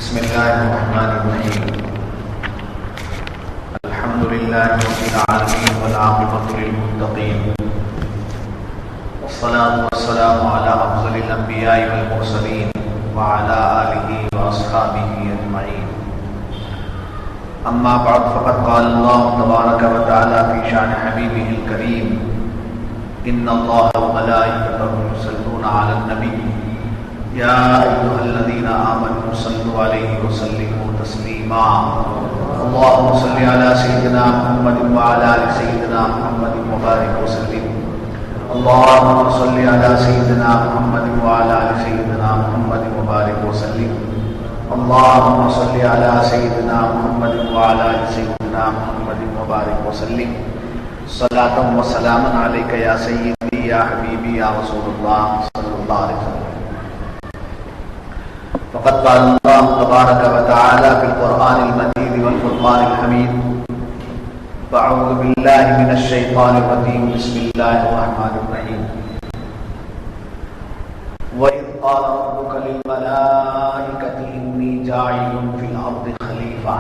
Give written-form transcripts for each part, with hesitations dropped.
بسم الله الرحمن الرحيم. الحمد لله رب العالمين والعاقبة للمتقين، والصلاة والسلام على أفضل الأنبياء والمرسلين وعلى آله وأصحابه أجمعين. أما بعد، فقد قال الله تبارك وتعالى في شأن حبيبه الكريم: إن الله وملائكته يصلون على النبي يا أيها الذين آمنوا صلوا عليه وسلموا تسليما. اللهم صل على سيدنا محمد وعلى آل سيدنا محمد وبارك وسلم. اللهم صل على سيدنا محمد وعلى آل سيدنا محمد وبارك وسلم. اللهم صل على سيدنا محمد وعلى آل سيدنا محمد وبارك وسلم. صلاة وسلاما عليك يا سيدي يا حبيبي يا رسول الله صلى الله عليه وسلم. فقد قال الله تبارك وتعالى في القرآن المجيد والفرقان الحميد: فأعوذ بالله من الشيطان الرجيم. بسم الله الرحمن الرحيم. وإذ قال ربك للملائكة إني جاعل في الأرض خليفة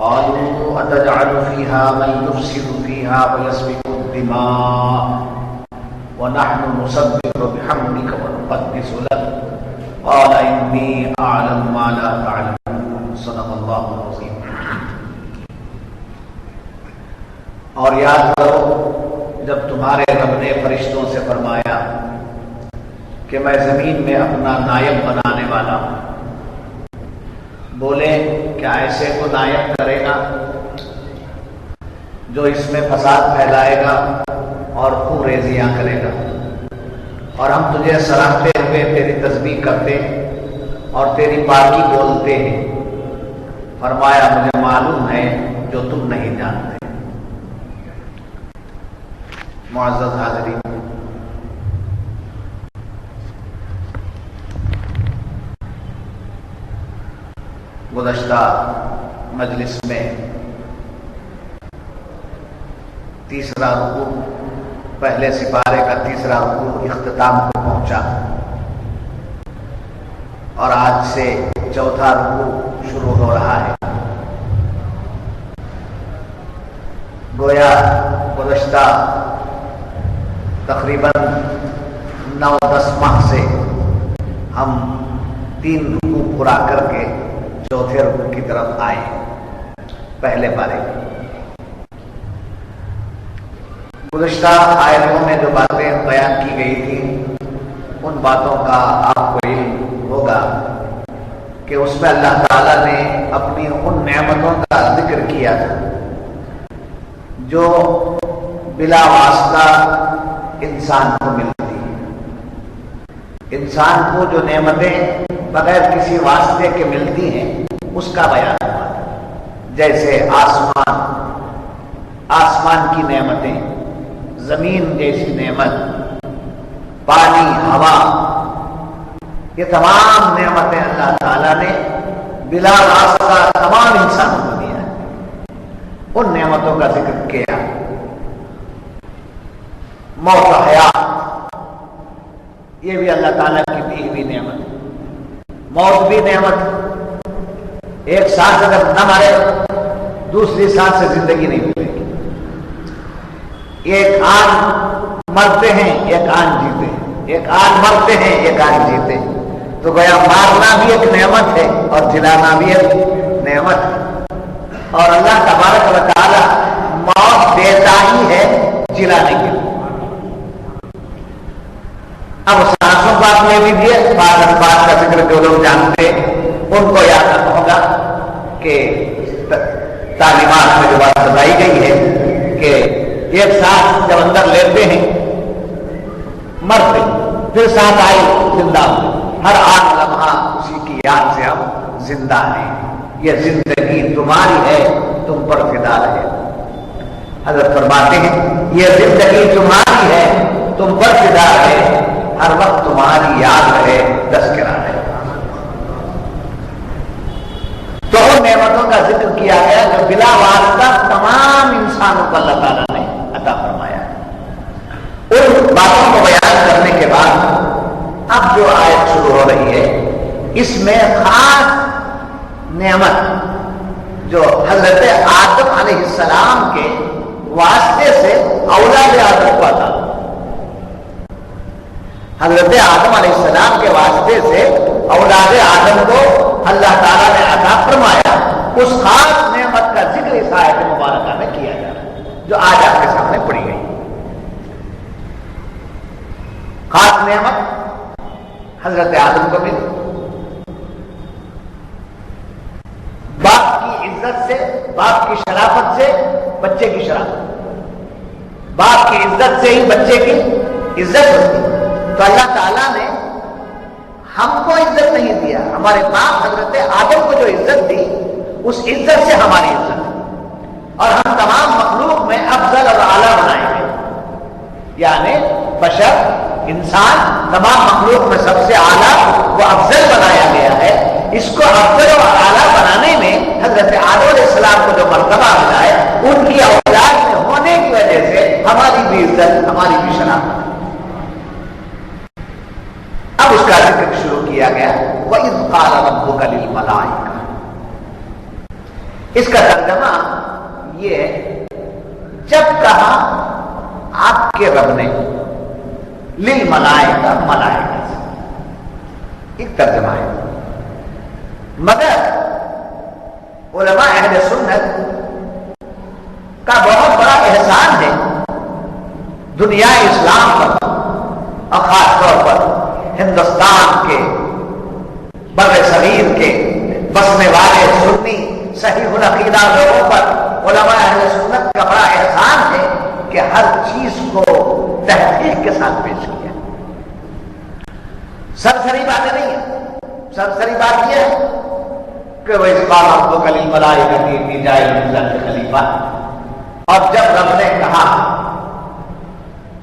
قالوا أتجعل فيها من يفسد فيها ويسفك الدماء ونحن نسبح بحمدك ونقدس لك قال إني أعلم ما لا تعلمون. صدق اللہ العظیم. اور یاد کرو جب تمہارے رب نے فرشتوں سے فرمایا کہ میں زمین میں اپنا نائب بنانے والا ہوں. بولے کیا ایسے کو نائب کرے گا جو اس میں فساد پھیلائے گا اور خوریزیاں کرے گا، اور ہم تجھے سراہتے ہوئے تیری تسبیح کرتے اور تیری پاکی بولتے ہیں. فرمایا مجھے معلوم ہے جو تم نہیں جانتے. معزز حاضرین، گزشتہ مجلس میں تیسرا رکوع، پہلے سپارے کا تیسرا رکوع اختتام کو پہنچا، اور آج سے چوتھا رکوع شروع ہو رہا ہے. گویا گزشتہ تقریباً 9-10 ماہ سے ہم 3 رکوع پورا کر کے چوتھے رکوع کی طرف آئے. پہلے پارے گزشتہ آیتوں میں جو باتیں بیان کی گئی تھی ان باتوں کا آپ کو علم ہوگا کہ اس میں اللہ تعالیٰ نے اپنی ان نعمتوں کا ذکر کیا تھا جو بلا واسطہ انسان کو ملتی ہیں. انسان کو جو نعمتیں بغیر کسی واسطے کے ملتی ہیں اس کا بیان ہوا. جیسے آسمان کی نعمتیں، زمین جیسی نعمت، پانی، ہوا، یہ تمام نعمتیں اللہ تعالیٰ نے بلا واسطہ تمام انسانوں کو دیا ہے. ان نعمتوں کا ذکر کیا. موت و حیات یہ بھی اللہ تعالیٰ کی دی ہوئی نعمت. موت بھی نعمت. ایک سانس اگر نہ مرے دوسری سانس سے زندگی نہیں ملے گی. ایک آن مرتے ہیں ایک آن جیتے ہیں، ایک آن مرتے ہیں ایک آن جیتے ہیں. تو گویا مارنا بھی ایک نعمت ہے اور جلانا بھی ایک نعمت ہے. اور اللہ تبارک و تعالی موت دیتا ہی ہے جلانے کے لیے. اب سانسوں کو آپ نے لیجیے. بات کا ذکر جو لوگ جانتے ہیں ان کو یاد رکھنا ہوگا کہ تعلیمات میں جو بات بتائی گئی ہے کہ ایک سانس جب اندر لیتے ہیں مرتے، پھر سانس آئی زندہ ہوتے. ہر آٹھ لمحہ اسی کی یاد سے ہم زندہ ہیں. یہ زندگی تمہاری ہے، تم پر فدا رہے. حضرت فرماتے ہیں یہ زندگی تمہاری ہے، تم پر فدا رہے، ہر وقت تمہاری یاد رہے، تذکرہ رہے. تو ان نعمتوں کا ذکر کیا گیا جو بلا واسطہ تمام انسانوں کو اللہ تعالیٰ نے عطا فرمایا. ان باتوں کو بیان کرنے کے بعد اب جو آیت شروع ہو رہی ہے اس میں خاص نعمت جو حضرت آدم علیہ السلام کے واسطے سے اولاد آدم کو عطا، حضرت آدم علیہ السلام کے واسطے سے اولاد آدم کو اللہ تعالیٰ نے عطا فرمایا، اس خاص نعمت کا ذکر اس آیت مبارکہ میں کیا جا رہا ہے جو آج آپ کے سامنے پڑھی گئی۔ خاص نعمت حضرت آدم کو ملی، باپ کی عزت سے، باپ کی شرافت سے بچے کی شرافت، باپ کی عزت سے ہی بچے کی عزت ہوتی۔ تو اللہ تعالیٰ نے ہم کو عزت نہیں دیا، ہمارے باپ حضرت آدم کو جو عزت دی اس عزت سے ہماری عزت، اور ہم تمام مخلوق میں افضل اور اعلیٰ بنائے گئے، یعنی بشر انسان تمام مخلوق میں سب سے اعلیٰ وہ افضل بنایا گیا ہے۔ اس کو افضل اور اعلیٰ بنانے میں حضرت آدم علیہ السلام کو جو مرتبہ ملا ہے ان کی اولاد میں ہونے کی وجہ سے ہماری بھی عزت، ہماری بھی شرافت۔ اب اس کا ذکر شروع کیا گیا، وَإِذْ قَالَ رَبُّكَ لِلْمَلَائِكَةِ، اس کا ترجمہ یہ ہے جب کہا آپ کے رب نے، للملائکہ ملائکہ سے، ایک ترجمہ ہے، مگر علماء اہل سنت کا بہت بڑا احسان ہے دنیا اسلام پر، اور خاص طور پر ہندوستان کے بر صغیر کے بسنے والے سنی صحیح العقیدہ لوگوں پر علماء اہل سنت کا بڑا احسان ہے کہ ہر چیز کو تحقیق کے ساتھ پیش کیا۔ سرسری باتیں نہیں ہیں، سرسری بات یہ ہے کہ وَإِذْ قَالَ رَبُّكَ لِلْمَلَائِكَةِ إِنِّي جَاعِلٌ فِي الْأَرْضِ خَلِيفَةً، اور جب رب نے کہا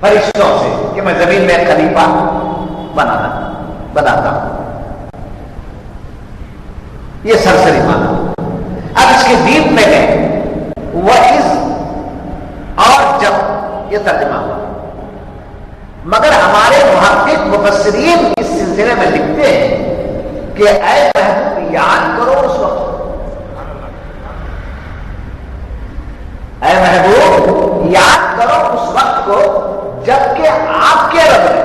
فرشتوں سے کہ میں زمین میں خلیفہ بناتا ہوں، یہ سرسری معنی۔ اب اس کے ڈیپ میں گئے، وَإِذْ اور جب، یہ ترجمہ ہوا، مگر ہمارے محقق مفسرین اس سلسلے میں لکھتے ہیں کہ اے محبوب یاد کرو اس وقت، اے محبوب یاد کرو اس وقت کو جبکہ آپ کے رب نے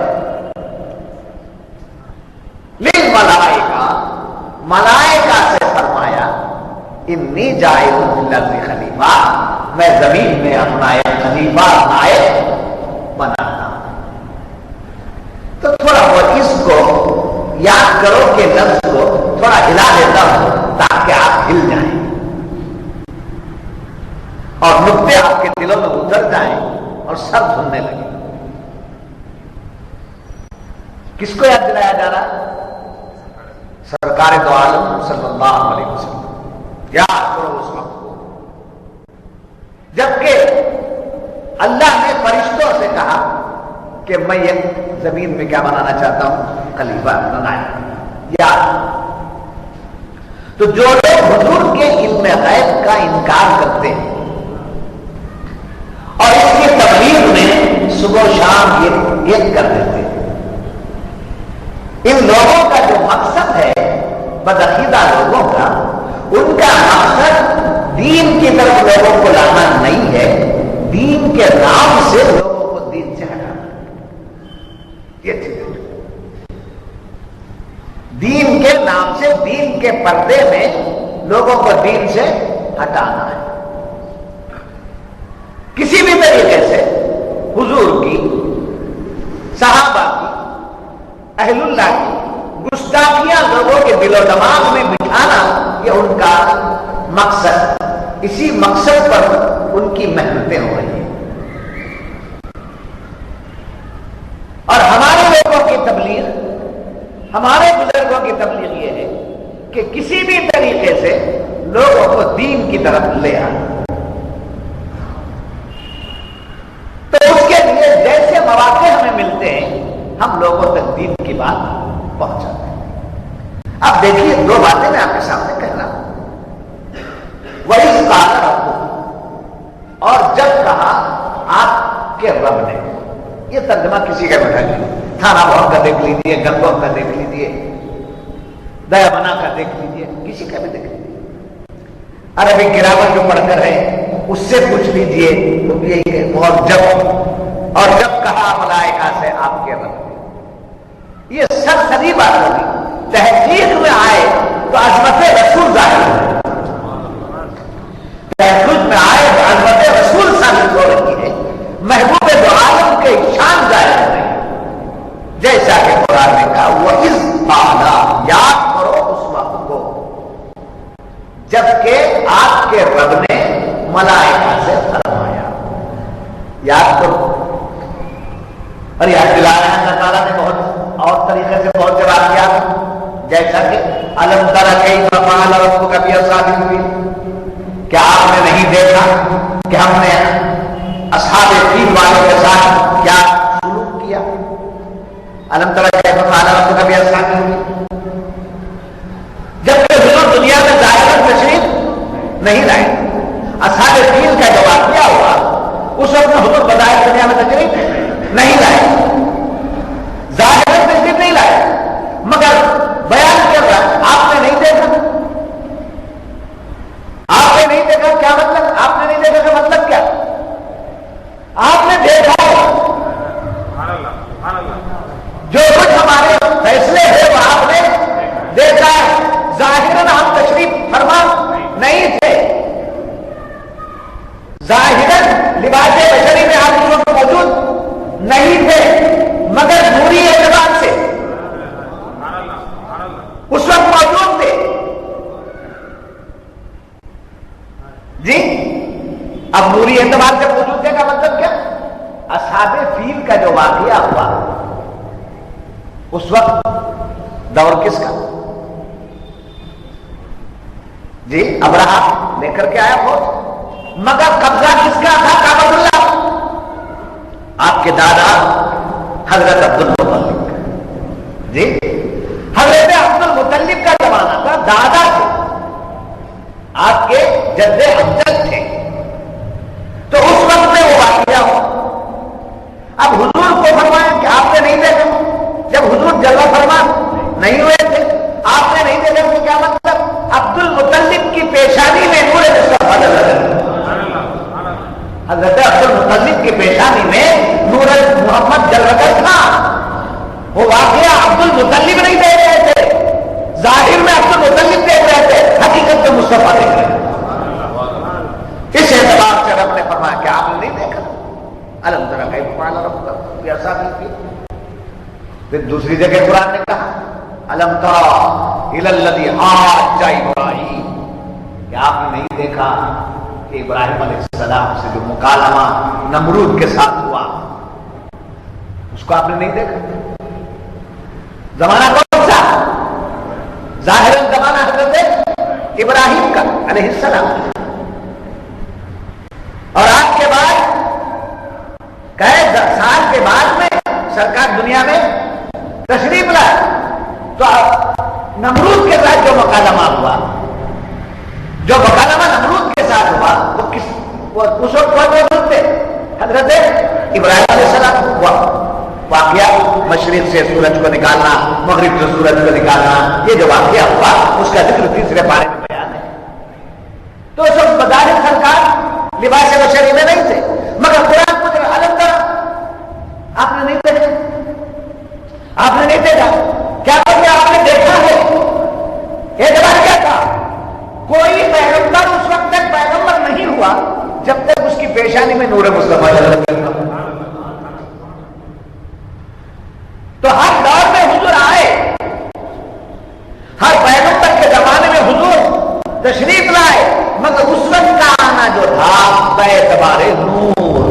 للملائکہ، ملائکہ سے فرمایا انی جاعل فی الارض خلیفہ، میں زمین میں اپنا ایک خلیفہ نائب بناتا ہوں۔ تو تھوڑا بہت اس کو یاد کرو کہ لفظ کو تھوڑا ہلا دیتا ہوں تاکہ آپ ہل جائیں اور نقطے آپ کے دلوں میں اتر جائیں اور سر دھلنے لگے۔ کس کو یاد دلایا جا رہا؟ سرکار دو عالم صلی اللہ علیہ وسلم۔ یاد کرو اس وقت کو جبکہ اللہ نے فرشتوں سے کہا کہ میں یہ زمین میں کیا بنانا چاہتا ہوں؟ خلیفہ بنایا۔ یاد، تو جو لوگ حضور کے علم غیب کا انکار کرتے ہیں اور اس کی تبلیغ میں صبح و شام یہ کر دیتے ہیں، ان لوگوں کا جو مقصد ہے بدعقیدہ لوگوں کا، ان کا مقصد دین کی طرف لوگوں کو لانا نہیں ہے، دین کے نام سے لوگوں کو دین سے ہٹانا۔ یہ چیز دین کے نام سے، دین کے پردے میں لوگوں کو دین سے ہٹانا ہے۔ کسی بھی طریقے سے حضور کی، صحابہ کی، اہل اللہ کی گستاخیاں لوگوں کے دل و دماغ میں بٹھانا، یہ ان کا مقصد، اسی مقصد پر ان کی محنتیں ہو رہی ہیں۔ اور ہمارے لوگوں کی تبلیغ، ہمارے بزرگوں کی تبلیغ یہ ہے کہ کسی بھی طریقے سے لوگوں کو دین کی طرف لے آنا۔ تو اس کے لیے جیسے مواقع ہمیں ملتے ہیں ہم لوگوں تک دین کی بات پہنچاتے ہیں۔ اب دیکھیے دو باتیں میں آپ کے سامنے کہہ رہا ہوں۔ وَإِذْ قَالَ رَبُّكَ، اور جب کہا آپ کے رب نے، یہ ترجمہ کسی کا بیٹھا نہیں، تھانہ بہت کا دیکھ لیجیے، گنگوم کا دیکھ لیجیے، دیا بنا کر دیکھ لیجیے، کسی کا بھی دیکھ لیجیے، عربی گرامر جو پڑھ کر ہے اس سے پوچھ لیجیے تو یہی ہے۔ اور جب کہا ملائکہ سے آپ کے رب، یہ سرسری بات ہوگی، تحقیق میں آئے تو عظمت رسول ظاہر ہے، تحقیق میں آئے تو عظمت رسول ثابت ہو رہی ہے، محبوب دو عالم کے شان ظاہر ہے، جیسا کہ قرآن نے کہا وَإِذْ قَالَ، یاد کرو اس وقت کو جبکہ آپ کے رب نے ملائکہ سے فرمایا، یاد کرو۔ اور یاد دلا رہے ہیں اللہ تعالیٰ نے بہت اور طریقے سے بہت جواب کیا، جیسا کہ الم تر کیف فعل ربک باصحاب الفیل، کیا آپ نے نہیں دیکھا کہ ہم نے اصحاب فیل والوں کے ساتھ کیا سلوک کیا؟ الم تر کیف فعل ربک باصحاب الفیل، جبکہ حضور دنیا میں ظاہراً تشریف نہیں لائے، اصحاب فیل کا جو واقعہ ہوا اس وقت حضور بظاہر دنیا میں تشریف نہیں لائے، ظاہراً تشریف نہیں لائے، مگر بیان کر رہا آپ نے نہیں دیکھا، آپ نے نہیں دیکھا کیا مطلب؟ آپ نے نہیں دیکھا کا مطلب کیا؟ آپ نے دیکھا جو کچھ ہمارے فیصلے ہیں وہ آپ نے دیکھا ہے، ظاہراً ہم تشریف فرما نہیں تھے، ظاہراً لباس بشری میں آپ اس وقت موجود نہیں تھے، مگر نوری اعتبار سے اس وقت موجود تھے جی۔ اب نوری اعتبار سے موجود تھے کا مطلب کیا؟ اصحاب فیل کا جو واقعہ ہوا اس وقت دور کس کا جی؟ ابرہا لے کر کے آیا بہت، مگر قبضہ کس کا تھا؟ کعبۃ اللہ، آپ کے دادا حضرت عبد المطلب جی، حضرت عبد المطلب کا زمانہ تھا، دادا تھے آپ کے، جد امجد تھے، تو اس وقت میں وہ واقعہ ہوا۔ اب حضور کو فرمایا کہ آپ نے نہیں دیکھا، جب حضور جلوہ فرما نہیں ہوئے تھے، آپ نے نہیں دیکھا تو کیا مطلب؟ عبد المطلب کی پیشانی میں نور مصطفیٰ حضرت عبد المطلب کی پیشانی میں نور محمد جلوہ تھا، وہ واقعہ عبد المطلب نہیں دیکھ رہے تھے، ظاہر میں عبد المطلب دیکھ رہے تھے، حقیقت میں مصطفیٰ دیکھ رہے تھے۔ اس اعتبار سے رب نے فرمایا کہ آپ نے نہیں دیکھا، الم تر کیف فعل ربک باصحاب الفیل۔ پھر دوسری جگہ قرآن نے کہا الم تر الی الذی حاج ابراہیم، کہ آپ نے نہیں دیکھا کہ ابراہیم علیہ السلام سے جو مکالمہ نمرود کے ساتھ ہوا اس کو آپ نے نہیں دیکھا؟ زمانہ کون سا؟ ظاہراً زمانہ حضرت ابراہیم کا علیہ السلام، اور آپ کے بعد کئی سال کے بعد میں سرکار دنیا میں تشریف لائے، تو نمرود کے ساتھ جو مکالمہ ہوا، جو مکالمہ نمرود کے ساتھ ہوا وہ اس وقت کون موجود تھے؟ حضرت ابراہیم علیہ السلام۔ ہوا واقعہ مشرق سے سورج کو نکالنا، مغرب سے سورج کو نکالنا، یہ جو واقعہ ہوا اس کا ذکر تیسرے پارے میں بیان ہے۔ تو اس وقت بظاہر سرکار لباس بشری میں نہیں تھے، مگر قرآن کو جب علم کرا آپ نے نہیں دیکھا، آپ نے نہیں دیکھا، کیا کہ آپ نے دیکھا ہے؟ اعتبار کیا تھا؟ کوئی پیغمبر اس وقت تک پیغمبر نہیں ہوا جب تک اس کی پیشانی میں نور مصطفیٰ تھا۔ تو ہر دور میں حضور آئے، ہر پیغمبر کے زمانے میں حضور تشریف لائے، مگر اس وقت کا آنا جو تھا باعتبار نور،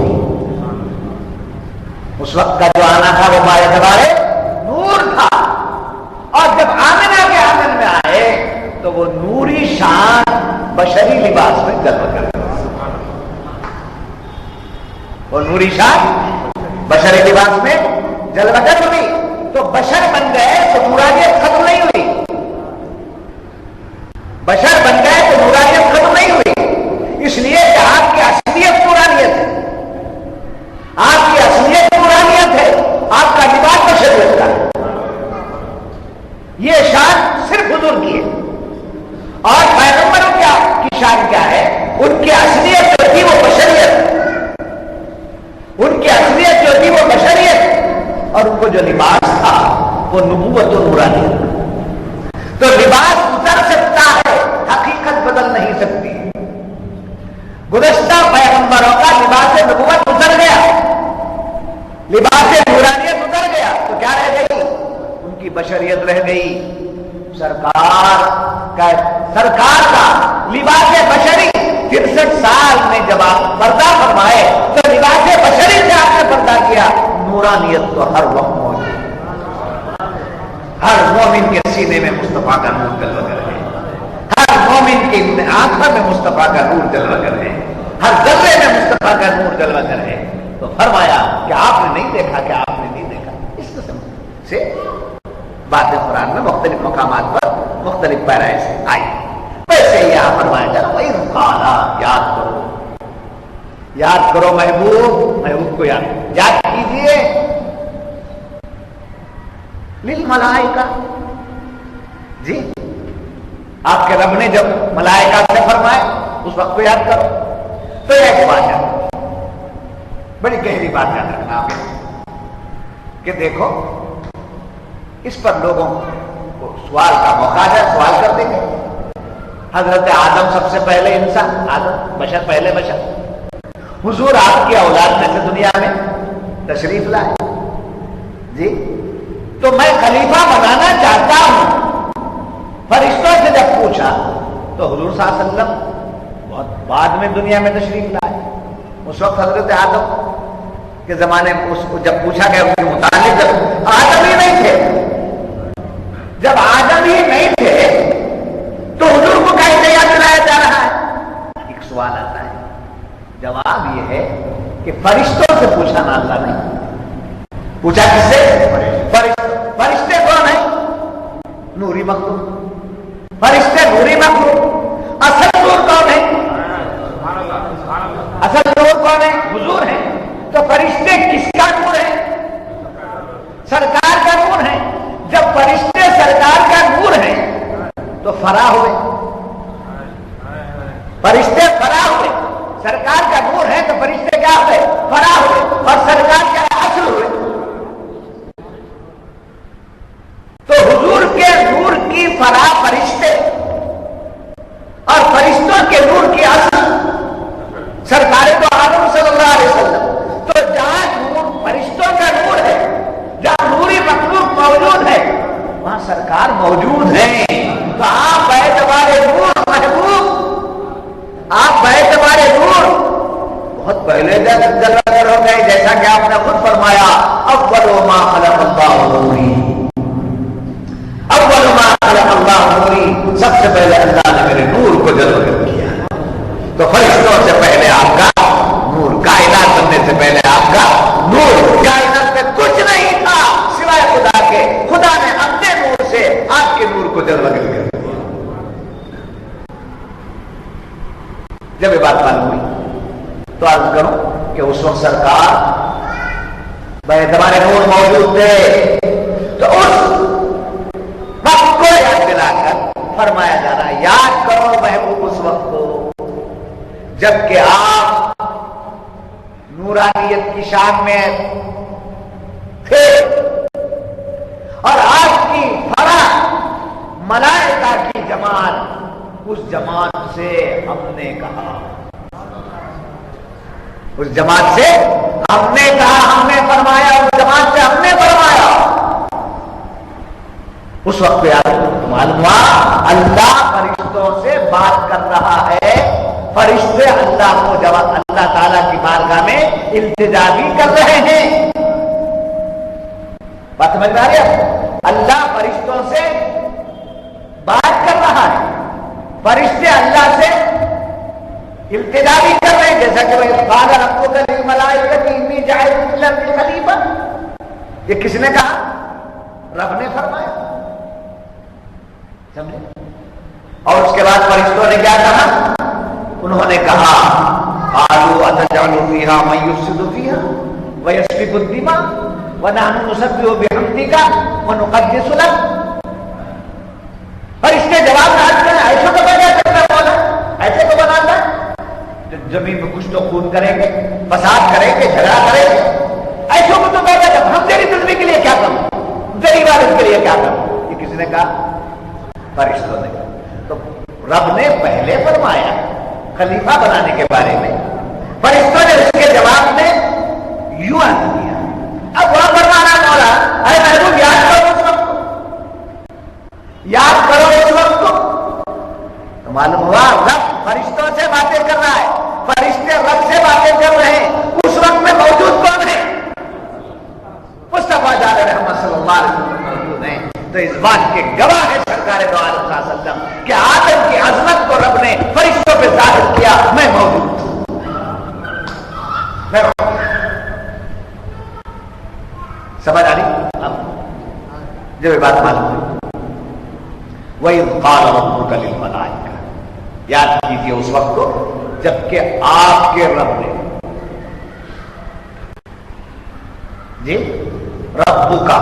اس وقت کا جو آنا تھا وہ باعتبار نور تھا، اور جب آمنہ کے آنگن میں آئے تو وہ نوری شان بشری لباس میں جلوہ کر گئی، وہ نوری شان بشری لباس میں جلوہ کر گئی، تو بشر بن گئے تو نورانیت ختم نہیں ہوئی، بشر بن گئے تو نورانیت ختم نہیں ہوئی، اس لیے کہ آپ کی اصلیت نورانیت ہے، آپ کی اصلیت نورانیت ہے، آپ کا لباس بشریت کا ہے، یہ شان صرف حضور وہ نبوت و نورانیت. تو لباس اتر سکتا ہے، حقیقت بدل نہیں سکتی. گزشتہ پیغمبروں کا لباس نبوت اتر گیا، لباس نورانیت اتر گیا، تو کیا رہ گئی؟ ان کی بشریت رہ گئی. سرکار کا لباس بشری 63 سال میں جب آپ پردہ فرمائے تو لباس بشری سے آپ نے پردہ کیا. نورانیت تو ہر وقت موجود ہے. ہر مومن کے سینے میں مصطفیٰ کا نور جلوہ کر ہے، ہر مومن کی آنکھوں میں مصطفیٰ کا نور جلوہ کر ہے، ہر ذرے میں مصطفیٰ کا نور جلوہ کر ہے. تو فرمایا کہ آپ نے نہیں دیکھا، کہ آپ نے نہیں دیکھا. اس قسم سے بات قرآن میں مختلف مقامات پر مختلف پیرائیں سے آئی. ویسے یہاں فرمایا جا رہا ہے یاد کرو محبوب کو یاد کیجئے. للملائکہ، جی آپ کے رب نے جب ملائکہ سے فرمائے اس وقت کو یاد کرو. تو ایک بات ہے، بڑی گہری بات یاد رکھنا آپ کہ دیکھو اس پر لوگوں کو سوال کا موقع ہے، سوال کر دیں گے. حضرت آدم سب سے پہلے انسان، آدم بشر، پہلے بشر. حضور آپ کی اولاد میں سے دنیا میں تشریف لائے. جی تو میں خلیفہ بنانا چاہتا ہوں. فرشتوں سے جب پوچھا تو حضور صلی اللہ علیہ وسلم بہت بعد میں دنیا میں تشریف لائے. اس وقت حضرت آدم کے زمانے میں اس کو جب پوچھا گیا اس کے متعلق آدم ہی نہیں تھے. جب آدم ہی نہیں تھے تو حضور کو کیسے یاد دلایا جا رہا ہے؟ ایک سوال آتا ہے. جواب یہ ہے کہ فرشتوں سے پوچھا نا اللہ نے. پوچھا کس سے؟ فرشتے کون ہیں؟ نوری مخلوق. فرشتے نوری مخلوق. اصل نور کون ہے؟ اصل نور کون ہے؟ حضور ہے. تو فرشتے کس کا نور ہے؟ سرکار کا نور ہے. جب فرشتے سرکار کا نور ہے تو فرا ہوئے. فرشتے فرا ہوئے. سرکار کا نور ہے تو فرشتے کیا ہوئے؟ فرا ہوئے. اور سرکار کیا اصل ہوئے. تو حضور کے نور کی فرا فرشتے اور فرشتوں کے نور کی اصل سرکار تو آدم صلی اللہ علیہ وسلم. تو جہاں نور فرشتوں کا نور ہے، جہاں نوری مخلوق موجود ہے، وہاں سرکار موجود ہے. تو آپ اعتبار نور محبوب، آپ اعتبار نور بہت پہلے جلوہ ہو گئے. جیسا کہ آپ نے خود فرمایا اول ما خلق اللہ نوری، اول ما خلق اللہ نوری، سب سے پہلے اللہ نے میرے نور کو جلوہ کیا. تو فرشتوں سے پہلے آپ کا نور، کائنات بننے سے پہلے آپ کا نور. کائنات میں کچھ نہیں تھا سوائے خدا کے. خدا نے اپنے نور سے آپ کے نور کو جلوہ کر دیا. جب یہ بات معلوم ہوئی تو عرض کروں کہ اس وقت سرکار ہمارے نور موجود تھے. تو اس وقت کو یاد دلا کر فرمایا جا رہا ہے یاد کرو محبوب اس وقت کو جبکہ آپ نورانیت کی شان میں تھے اور آپ کی فرا ملائکہ کی جماعت. اس جماعت سے ہم نے کہا، اس جماعت سے ہم نے کہا، ہم نے فرمایا، اس جماعت سے ہم نے فرمایا. اس وقت معلوم ہوا اللہ فرشتوں سے بات کر رہا ہے. فرشتے اللہ کو جواب، اللہ تعالیٰ کی بارگاہ میں التجا بھی کر رہے ہیں. بات سمجھ میں آ رہی ہے؟ اللہ فرشتوں سے بات کر رہا ہے، فرشتے اللہ سے التجا بھی کر رہے ہیں. جیسا کہ قال ربک للملائکۃ انی جاعل فی الارض خلیفہ، یہ کس نے کہا؟ رب نے فرمایا. سمجھے؟ اور اس کے بعد فرشتوں نے کیا کہا؟ انہوں نے کہا قالوا اتجعل فیہا من یفسد فیہا ویسفک الدماء ونحن نسبح بحمدک ونقدس لک. فرشتے جواب نہ کریں ایسے تو بنا کرنا بولا، ایسے تو بناتا ہے زمین میں کچھ تو خون کریں گے، فساد کریں گے، جھگڑا کریں گے، ایسے کو تو پیدا کر. ہم تیری تسبیح کے لیے کیا کروں؟ تیری بات عبادت کے لیے کیا کروں؟ یہ کس نے کہا؟ فرشتوں نے. تو رب نے پہلے فرمایا خلیفہ بنانے کے بارے میں، فرشتوں نے اس کے جواب میں یوں عرض کیا. اب وہاں فرمانا مولا اے محبوب یاد کرو اس وقت کو، یاد کرو اس وقت کو. تو معلوم ہوا رب فرشتوں سے باتیں کر رہا ہے، فرشتے رب سے باتیں کر رہے ہیں. اس وقت میں موجود کون ہے؟ مصطفیٰ جان محمد صلی اللہ علیہ وسلم موجود ہیں. تو اس بات کے گواہ ہے سرکار دو عالم صلی اللہ علیہ وسلم کہ آدم کی عظمت کو رب نے فرشتوں پہ ظاہر کیا. میں موجود ہوں. سمجھ آ رہی؟ اب جب یہ بات معلوم ہوئی، وَإِذْ قَالَ رَبُّكَ لِلْمَلَائِكَةِ، یاد کیجیے اس وقت کو جبکہ آپ کے رب نے، جی رب کا،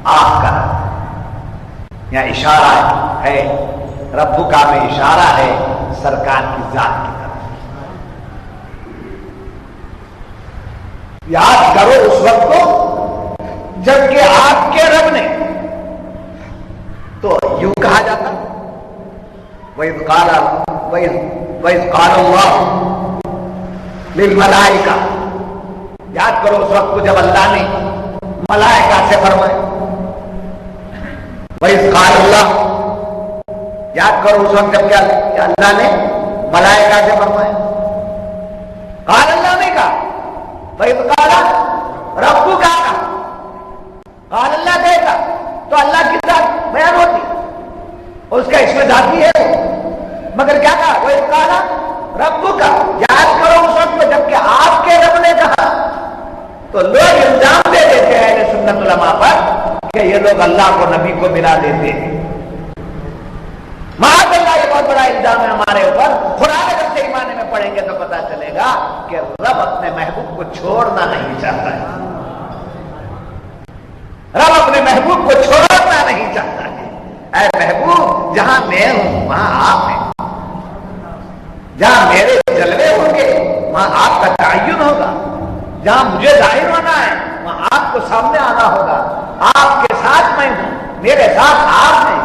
آپ کا یہاں اشارہ ہے، رب کا میں اشارہ ہے سرکار کی ذات کی طرف. یاد کرو اس وقت کو جبکہ آپ کے رب نے، تو یوں کہا جاتا وَإِذْ قَالَ اللَّهُ لِلْمَلَائِكَةِ، یاد کرو اس وقت کو جب اللہ نے ملائکہ سے فرمایا. وَإِذْ قَالَ اللَّهُ، یاد کرو اس وقت جب کیا اللہ نے ملائکہ سے فرمایا. قال اللہ نے کہا، وَإِذْ قَالَ رَبُّكَ کہا، قال اللہ کہے گا تو اللہ کی ذات بیان ہوتی، اس کا اس میں ذاتی ہے. مگر کیا کہا؟ وَإِذْ قَالَ رَبُّكَ، یاد کرو اس وقت میں جبکہ آپ کے رب نے کہا. تو لوگ الزام دے دیتے ہیں اہل سنت علماء پر کہ یہ لوگ اللہ کو نبی کو ملا دیتے ہیں. معاذ اللہ، یہ بہت بڑا الزام ہے ہمارے اوپر. قرآن اگر صحیح معنی میں پڑھیں گے تو پتا چلے گا کہ رب اپنے محبوب کو چھوڑنا نہیں چاہتا ہے. رب اپنے محبوب کو چھوڑنا نہیں چاہتا ہے. اے محبوب، جہاں میں ہوں وہاں آپ ہیں، جہاں میرے جلوے ہوں گے وہاں آپ کا تعین ہوگا، جہاں مجھے ظاہر ہونا ہے وہاں آپ کو سامنے آنا ہوگا. آپ کے ساتھ میں ہوں، میرے ساتھ آپ ہیں.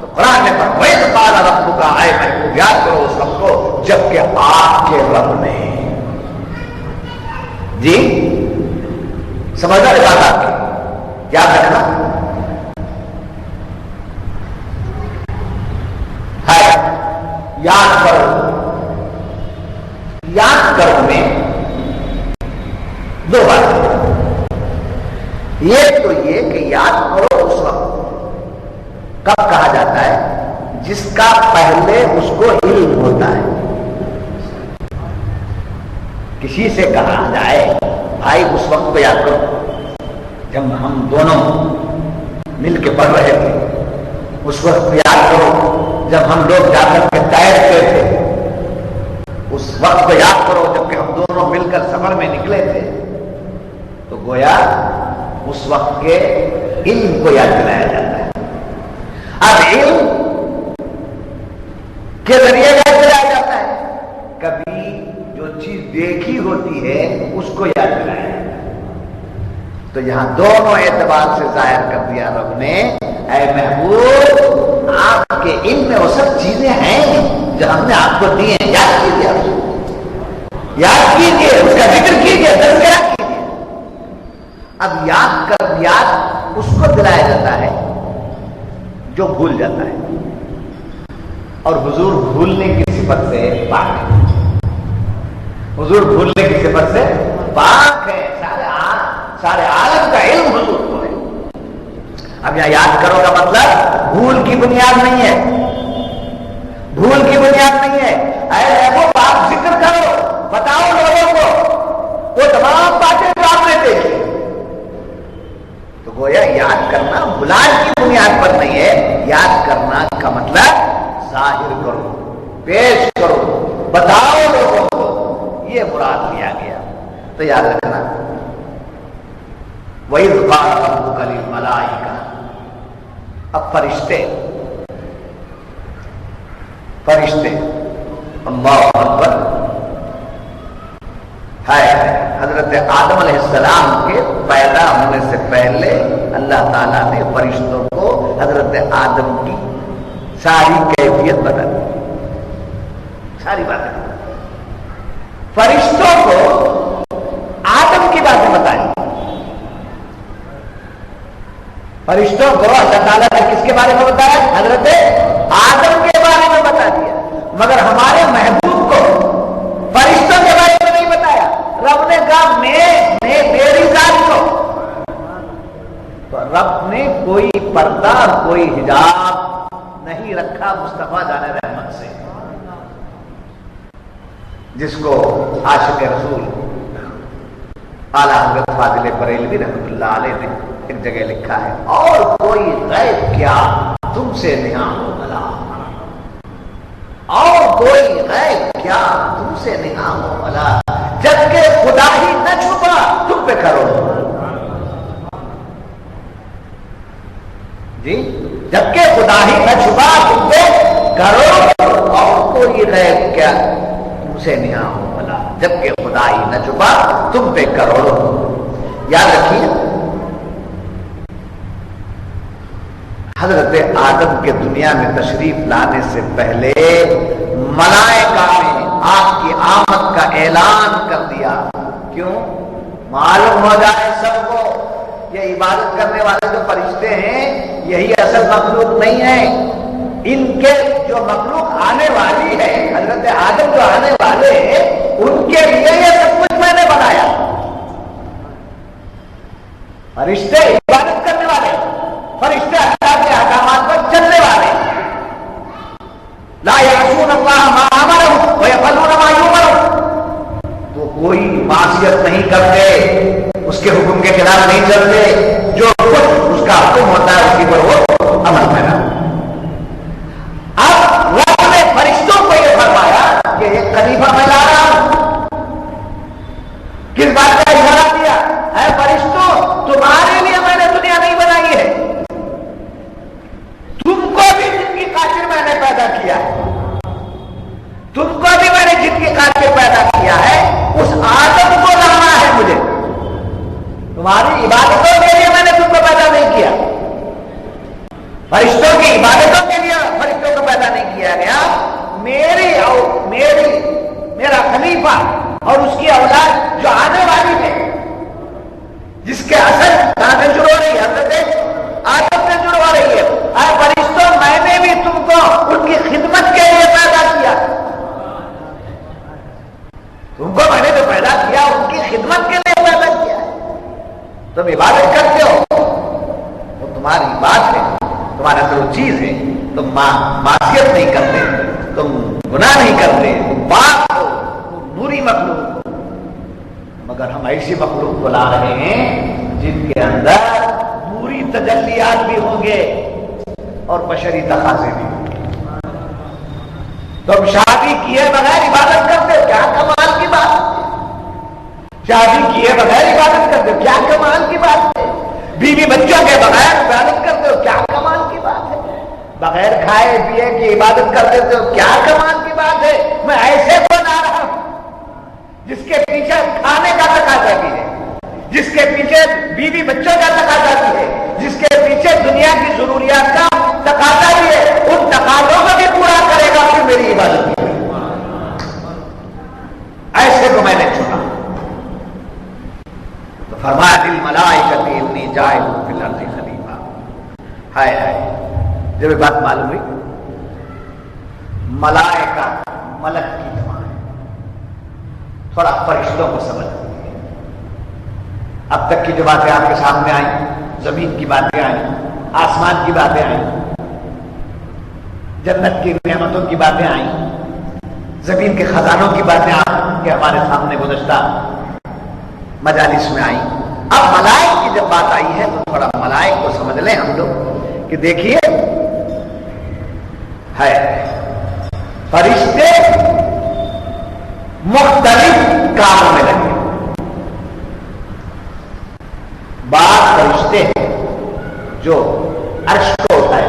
تو قرآن نے وَإِذْ قَالَ رَبُّكَ، اے محبوب یاد کرو اس وقت کو جبکہ آپ کے رب نے. جی سمجھدار بات آپ کی، یاد رکھنا ہے. یاد کرو، یاد کرو میں دو باتیں. ایک تو یہ کہ یاد کرو اس وقت کب کہا جاتا ہے؟ جس کا پہلے اس کو علم ہوتا ہے. کسی سے کہا جائے بھائی اس وقت کو یاد کرو جب ہم دونوں مل کے پڑھ رہے تھے، اس وقت یاد کرو جب ہم لوگ جا کر کے تیرتے تھے، اس وقت کو یاد کرو جب کہ ہم دونوں مل کر سفر میں نکلے تھے. تو گویا اس وقت کے علم کو یاد دلایا جاتا ہے. اب علم کے ذریعے یاد دلایا جاتا ہے. کبھی جو چیز دیکھی ہوتی ہے اس کو یاد دلایا جاتا ہے. تو یہاں دونوں اعتبار سے ظاہر کر دیا رب نے، اے محبوب آپ کے علم میں وہ سب چیزیں ہیں جو ہم نے آپ کو دی ہیں. یاد کیجیے، یاد کیجیے، اس کا ذکر کیجیے، تذکرہ کیجیے. اب یاد اس کو دلایا جاتا ہے جو بھول جاتا ہے، اور حضور بھولنے کی صفت سے پاک ہے. حضور بھولنے کی صفت سے پاک ہے. سارے عالم کا علم حضور کو ہے. اب یہاں یاد کرو کا مطلب بھول کی بنیاد نہیں ہے، بھول کی بنیاد نہیں ہے. اے وہ آپ ذکر کرو، بتاؤ لوگوں کو وہ تمام باتیں جو آپ نے دیکھی. تو گویا یاد کرنا بھلان کی بنیاد پر نہیں ہے. یاد کرنا کا مطلب ظاہر کرو، پیش کرو، بتاؤ لوگوں کو، یہ مراد لیا گیا. تو یاد رکھنا وَإِذْ قَالَ رَبُّكَ لِلْمَلَائِكَةِ. اب فرشتے اللہ اکبر ہے. حضرت آدم علیہ السلام کے پیدا ہونے سے پہلے اللہ تعالیٰ نے فرشتوں کو حضرت آدم کی ساری کیفیت بتا دی، ساری باتیں فرشتوں کو آدم کی باتیں بتائی. فرشتوں کو اللہ تعالیٰ نے کس کے بارے میں بتایا؟ حضرت آدم کے بارے میں بتا دیا، مگر ہمارے محبوب کو فرشتوں کے بارے میں نہیں بتایا. رب نے کہا میری ذات کو، تو رب نے کوئی پردہ کوئی حجاب نہیں رکھا مصطفیٰ جان رحمت سے، جس کو عاشق رسول اعلیٰ حضرت فاضل بریلوی رحمۃ اللہ علیہ نے ایک جگہ لکھا ہے، اور کوئی غیب کیا تم سے نہاں ہو بھلا، اور کوئی غیب کیا تم سے نہاں ہو بھلا، جبکہ خدا ہی نہ چھپا تم پہ کرو. جی جبکہ خدا ہی نہ چھپا تم پہ کرو، اور کوئی غیب کیا تم سے نہاں ہو بھلا، جبکہ خدا ہی نہ چھپا تم پہ کروڑوں. یاد رکھیے حضرت آدم کے دنیا میں تشریف لانے سے پہلے ملائکہ نے آپ کی آمد کا اعلان کر دیا. کیوں؟ معلوم ہو جائے سب کو یہ عبادت کرنے والے جو فرشتے ہیں یہی اصل مخلوق نہیں ہے، ان کے جو مخلوق آنے والی ہے، حضرت آدم جو آنے والے ہیں، ان کے لیے یہ سب کچھ میں نے بنایا. فرشتے عبادت کرنے والے، فرشتے اللہ کے احکامات پر چلنے والے، لا یعصون اللہ ما امرهم ویفعلون ما یؤمرون، تو کوئی معصیت نہیں کرتے، اس کے حکم کے خلاف نہیں چلتے، جو کچھ اس کا حکم ہوتا ہے اسی پر وہ عمل کرنا. اب رب نے فرشتوں کو یہ فرمایا کہ ایک خلیفہ میں لا رہا ہوں. کس بات کا اشارہ کیا؟ اے فرشتوں، تمہارے لیے میں نے دنیا نہیں بنائی ہے، تم کو بھی جن کی خاطر میں نے پیدا کیا ہے، تم کو بھی میں نے جن کی خاطر پیدا کیا ہے، اس آدم کو لانا ہے مجھے. تمہاری عبادتوں کے لیے میں نے تم کو پیدا نہیں کیا، فرشتوں کی عبادتوں کے لیے فرشتوں کو پیدا نہیں کیا گیا. میرا خلیفہ اور اس کی اولاد جو آنے والی ہے، جس کے اصل کہاں سے شروع ہو رہی ہے؟ حضرت آدم سے شروع ہو رہی ہے. اے فرشتوں، میں نے بھی تم کو ان کی خدمت کے لیے پیدا کیا. تم کو میں نے جو پیدا کیا ان کی خدمت کے لیے پیدا کیا ہے. تم عبادت کرتے ہو، وہ تمہاری بات ہے، تمہارا جو چیز ہے. تم معصیت نہیں کرتے، تم گناہ نہیں کرتے، تم پاک ہو، تم نوری مخلوق ہو. مگر ہم ایسی مخلوق کو لا رہے ہیں جن کے اندر نوری تجلیات بھی ہوں گے اور بشری تقاضے بھی ہوں گے. تم شادی کیے بغیر عبادت کرتے ہو، کیا کمال کی بات ہے. شادی کیے بغیر عبادت کرتے ہو، کیا کمال کی بات ہے. بیوی بچوں کے بغیر عبادت کرتے ہو، کیا کمال کی بات ہے. بغیر کھائے پیے کی عبادت کرتے ہو، کیا کمال کی بات ہے. میں ایسے کو لا رہا ہوں جس کے پیچھے کھانے کا تقاضا بھی ہے، جس کے پیچھے بیوی بچوں کا تقاضا بھی ہے، جس کے پیچھے دنیا کی ضروریات کا تقاضا بھی ہے. ان تقاضوں کو بھی پورا کرے گا پھر میری عبادت بھی. ایسے کو میں نے چنا. تو فرمایا للملائکۃ انی جاعل فی الارض خلیفہ. ہائے ہائے، جب یہ بات معلوم ہوئی، ملائکہ ملک کی جمع ہے. تھوڑا فرشتوں کو سمجھ. اب تک کی جو باتیں آپ کے سامنے آئیں، زمین کی باتیں آئیں، آسمان کی باتیں آئیں، جنت کی نعمتوں کی باتیں آئیں، زمین کے خزانوں کی باتیں آپ کے ہمارے سامنے گزشتہ مجالس میں آئیں. اب ملائک کی جب بات آئی ہے تو تھوڑا ملائک کو سمجھ لیں ہم لوگ کہ دیکھیے ہے فرشتے مختلف کاموں میں لگے. بعض فرشتے ہیں جو عرش کو اٹھائے،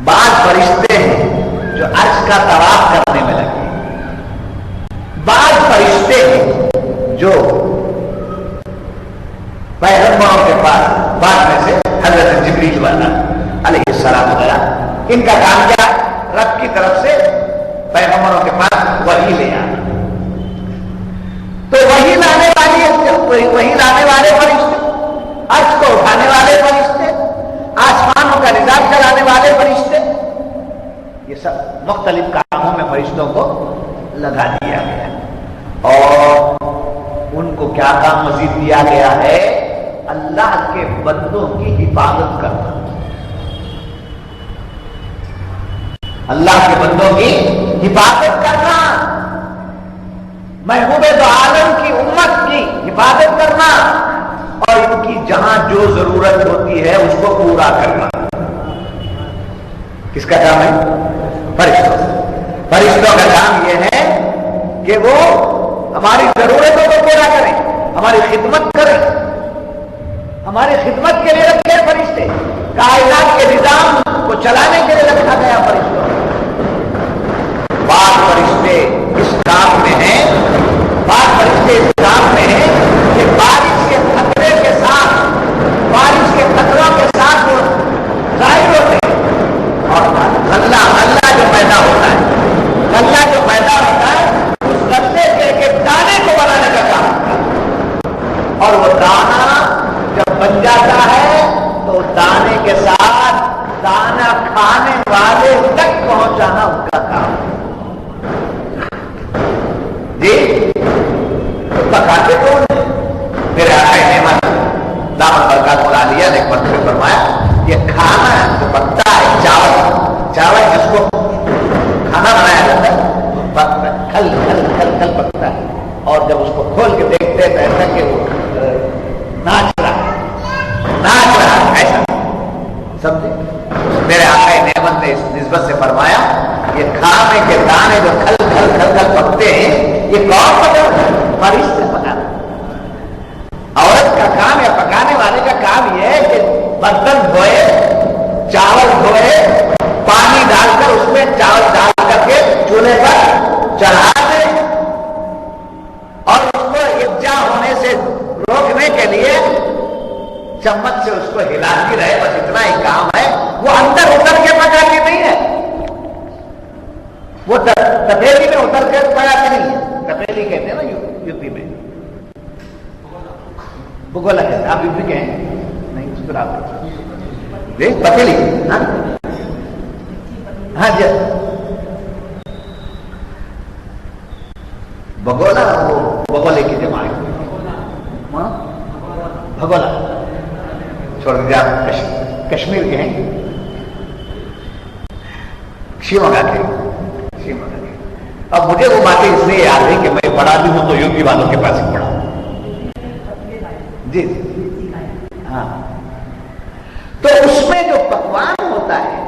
بعض فرشتے ہیں جو عرش کا طواف کرنے میں لگے، بعض فرشتے ہیں جو پیغمبروں بعد میں سے حضرت جبریل علیہ السلام وغیرہ، ان کا کام کیا ہے؟ رب کی طرف سے پیغمبروں کے پاس وحی لے آنا۔ تو وحی لانے والے فرشتے، عرش کو اٹھانے والے فرشتے، آسمانوں کا نظام چلانے والے فرشتے، یہ سب مختلف کاموں میں فرشتوں کو لگا دیا گیا، اور ان کو کیا کام مزید دیا گیا ہے؟ اللہ کے بندوں کی حفاظت کرنا، اللہ کے بندوں کی حفاظت کرنا، محبوب دو عالم کی امت کی حفاظت کرنا، اور ان کی جہاں جو ضرورت ہوتی ہے اس کو پورا کرنا۔ کس کا کام ہے؟ فرشتوں کا کام یہ ہے کہ وہ ہماری ضرورتوں کو پورا کریں، ہماری خدمت کریں، ہماری خدمت کے لیے رکھے فرشتے، کائنات کے نظام کو چلانے کے لیے رکھا گیا فرشتوں۔ بعض فرشتے اس کام میں ہیں، بعض فرشتے اس کام میں ہیں کہ بارش کے خطرے کے ساتھ، بارش کے خطروں کے ساتھ وہ ظاہر ہوتے ہیں، اور غلہ جو پیدا ہوتا ہے، غلہ جو پیدا ہوتا ہے، اس غلے کے ایک دانے کو بنانے کا کام ہوتا ہے، اور وہ دانہ جب بن جاتا ہے تو دانے کے ساتھ دانہ کھانے والے تک پہنچانا ان کا کام ہے۔ جی پکاتے کون ہیں؟ میرے آقا نعمت دامت برکات العالیہ نے ایک مرتبہ فرمایا، یہ کھانا جو پکتا ہے، چاول جس کو کھانا بنایا جاتا ہے، کھل پکتا ہے، اور جب اس کو کھول کے دیکھتے ہیں تو ایسا کہ وہ ناچ رہا ہے، ایسا سمجھے؟ میرے آقا نعمت نے اس نسبت سے فرمایا، یہ کھانے کے دانے جو کھل پکتے ہیں، یہ کون پکاتا ہے؟ فرشتے پکاتے ہیں۔ عورت کا کام یا پکانے والے کا کام یہ ہے کہ برتن دھوئے، چاول دھوئے، پانی ڈال کر اس میں چاول ڈال کر کے چولہے پر چڑھا دے، اور اس کو یکجا ہونے سے روکنے کے لیے چمچ سے اس کو ہلاتی رہے، بس اتنا ہی کام ہے۔ وہ اندر اتر کے پکاتی نہیں ہے، وہ تپیلی میں اتر کے پکاتی نہیں ہے۔ تپیلی کہتے ہیں نا یوپی میں، بگولا کہتے ہیں، آپ یوپی کے ہیں نہیں؟ اس پر آپ دیکھ تپیلی، ہاں جی بگولا، وہ بگولے کی جمع بھگولا، چھوڑ دیجیے، آپ کشمیر کے ہیں، شیوگا کے۔ اب مجھے وہ باتیں اس لیے یاد ہے کہ میں پڑھا بھی ہوں تو یوپی والوں کے پاس ہی پڑھا جی ہاں۔ تو اس میں جو پکوان ہوتا ہے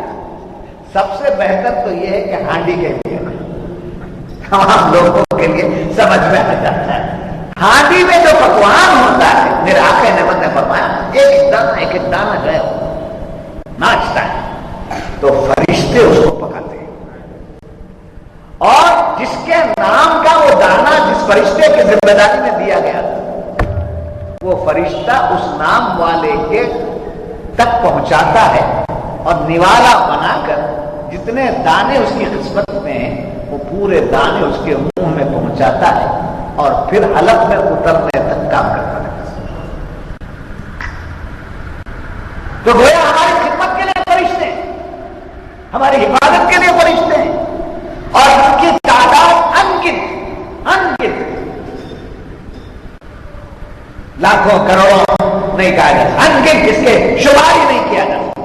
سب سے بہتر تو یہ ہے کہ ہانڈی کے لیے تمام لوگوں کے لیے سمجھ میں آ جاتا ہے۔ ہانڈی میں جو پکوان ہوتا ہے، میرے آقا نعمت نے فرمایا، ایک ایک دانہ جو ہے ناچتا ہے، تو فرشتے اس کو پکاتے ہیں، اور جس کے نام کا وہ دانہ جس فرشتے کی ذمہ داری میں دیا گیا تھا، وہ فرشتہ اس نام والے کے تک پہنچاتا ہے، اور نوالا بنا کر جتنے دانے اس کی قسمت میں ہیں وہ پورے دانے اس کے منہ میں پہنچاتا ہے، اور پھر حلق میں اترنے تک کام کرتا ہے۔ تو گویا ہماری خدمت کے لیے فرشتے ہیں، ہماری حفاظت کے لیے فرشتے ہیں، اور ان کی تعداد انگنت لاکھوں کروڑوں نہیں کہا جاتا، انگنت جس کے شمار ہی نہیں کیا جاتا،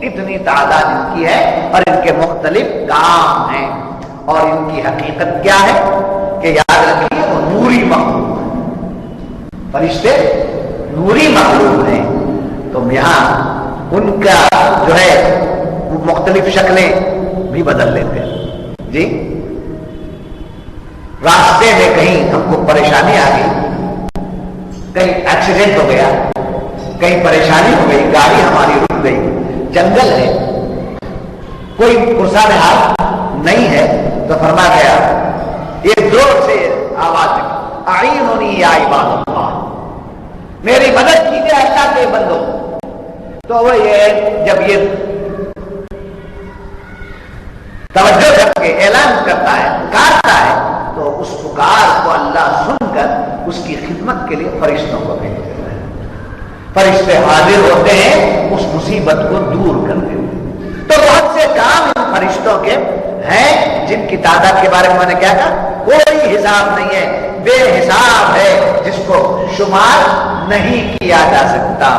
اتنی تعداد ان کی ہے، اور ان کے مختلف کام ہیں، اور ان کی حقیقت کیا ہے کہ یاد رکھیے وہ نوری مخلوق ہے، فرشتے نوری مخلوق ہیں۔ تو یہاں ان کا جو ہے وہ مختلف شکلیں بھی بدل لیتے ہیں جی۔ راستے میں کہیں ہم کو پریشانی آ گئی، کہیں ایکسیڈنٹ ہو گیا، کہیں پریشانی ہو گئی، گاڑی ہماری رک گئی، جنگل ہے، کوئی پرسان حال نہیں ہے، تو فرما گیا یہ زور سے آواز اعینونی یا عباد اللہ، میری مدد کیجیے اللہ کے بندو، تو وہ یہ جب یہ توجہ کر کے اعلان کرتا ہے، پکارتا ہے، تو اس پکار کو اللہ سن کر اس کی خدمت کے لیے فرشتوں کو بھیج دیتا ہے۔ فرشتے حاضر ہوتے ہیں اس مصیبت کو دور کرتے ہوئے۔ تو بہت سے کام ان فرشتوں کے ہیں جن کی تعداد کے بارے میں میں نے کیا کہا، کوئی حساب نہیں ہے، بے حساب ہے، جس کو شمار نہیں کیا جا سکتا۔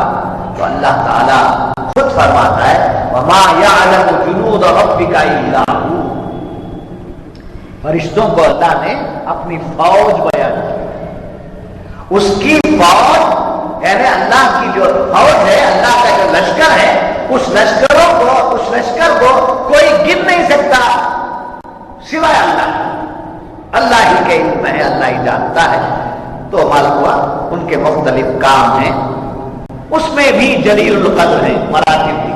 تو اللہ تعالیٰ خود فرماتا ہے وَمَا يَعْلَمُ جُنُودَ رَبِّكَ إِلَّا هُوَ۔ فرشتوں کو اللہ نے اپنی فوج بیان کی، اس کی فوج یعنی اللہ کی جو فوج ہے، اللہ کا جو لشکر ہے، اس لشکر کو کوئی گن نہیں سکتا سوائے اللہ ہی کے علم میں ہے، اللہ ہی جانتا ہے۔ تو معلوم ہوا ان کے مختلف کام ہیں، اس میں بھی جلیل القدر ہے، مراتب بھی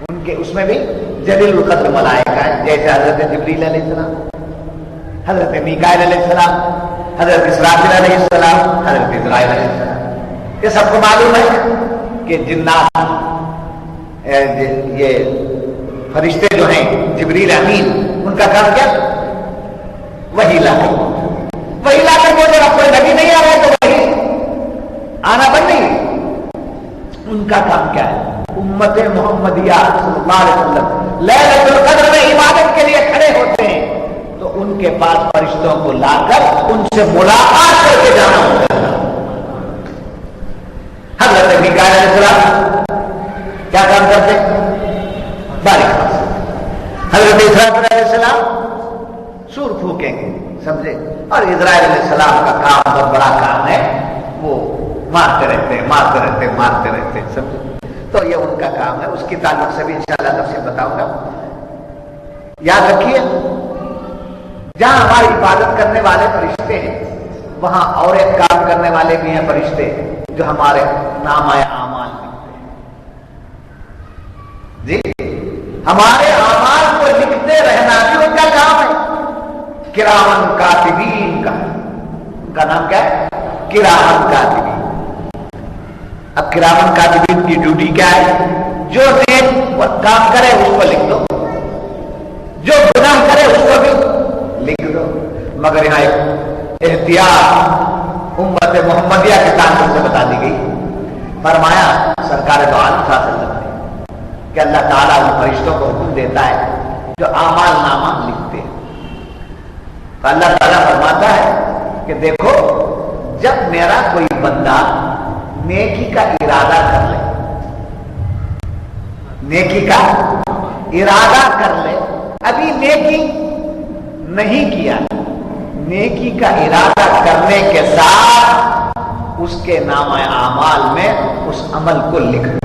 ان کے، اس میں بھی جلیل القدر ملائکہ ہیں، جیسے حضرت جبریل علیہ السلام، حضرت میکائیل علیہ السلام، حضرت اسرافیل علیہ السلام، حضرت اسرائیل علیہ السلام۔ یہ سب کو معلوم ہے کہ جنات یہ فرشتے جو ہیں جبریل امین، ان کا کام کیا؟ وہی لا کر بولے اب کوئی نبی نہیں آ رہا ہے تو وہی آنا بند نہیں۔ ان کا کام کیا ہے؟ امت محمدیہ صلی اللہ علیہ وسلم لیلۃ القدر میں عبادت کے لیے کھڑے ہوتے ہیں، تو ان کے پاس فرشتوں کو لا کر ان سے ملاقات کر کے جانا ہوتا ہے۔ حضرت میکائیل علیہ السلام کیا کام کرتے؟ باریک حضرت اسرافیل علیہ السلام سور پھونکیں گے، سمجھے؟ اور اسرائیل علیہ السلام کا کام بہت بڑا کام ہے، وہ مارتے رہتے ہیں، سمجھے؟ تو یہ ان کا کام ہے، اس کی تعلق سے بھی انشاءاللہ تفصیل بتاؤں گا۔ یاد رکھیے جہاں ہماری عبادت کرنے والے فرشتے ہیں، وہاں اور ایک کام کرنے والے بھی ہیں فرشتے جو ہمارے نامہ اعمال لکھتے ہیں۔ جی ہمارے اعمال کو لکھتے رہنا بھی ان کا کام ہے۔ کرامن کاتبین کا، ان کا نام کیا ہے؟ کرامن کاتبین۔ اب کرامن کاتبین کی ڈیوٹی کیا ہے؟ جو نیک کام کرے اس کو لکھ دو، جو گناہ کرے اس کو بھی لکھ دو۔ مگر یہاں ایک احتیاط امت محمدیہ کے تعلق سے بتا دی گئی، فرمایا سرکار دو عالم صلی اللہ علیہ وسلم نے کہ اللہ تعالیٰ ان فرشتوں کو حکم دیتا ہے جو اعمال نامہ لکھتے ہیں۔ تو اللہ تعالیٰ فرماتا ہے کہ دیکھو جب میرا کوئی بندہ نیکی کا ارادہ کر لے، نیکی کا ارادہ کر لے، ابھی نیکی نہیں کیا، نیکی کا ارادہ کرنے کے ساتھ اس کے نامہ اعمال میں اس عمل کو لکھ دو۔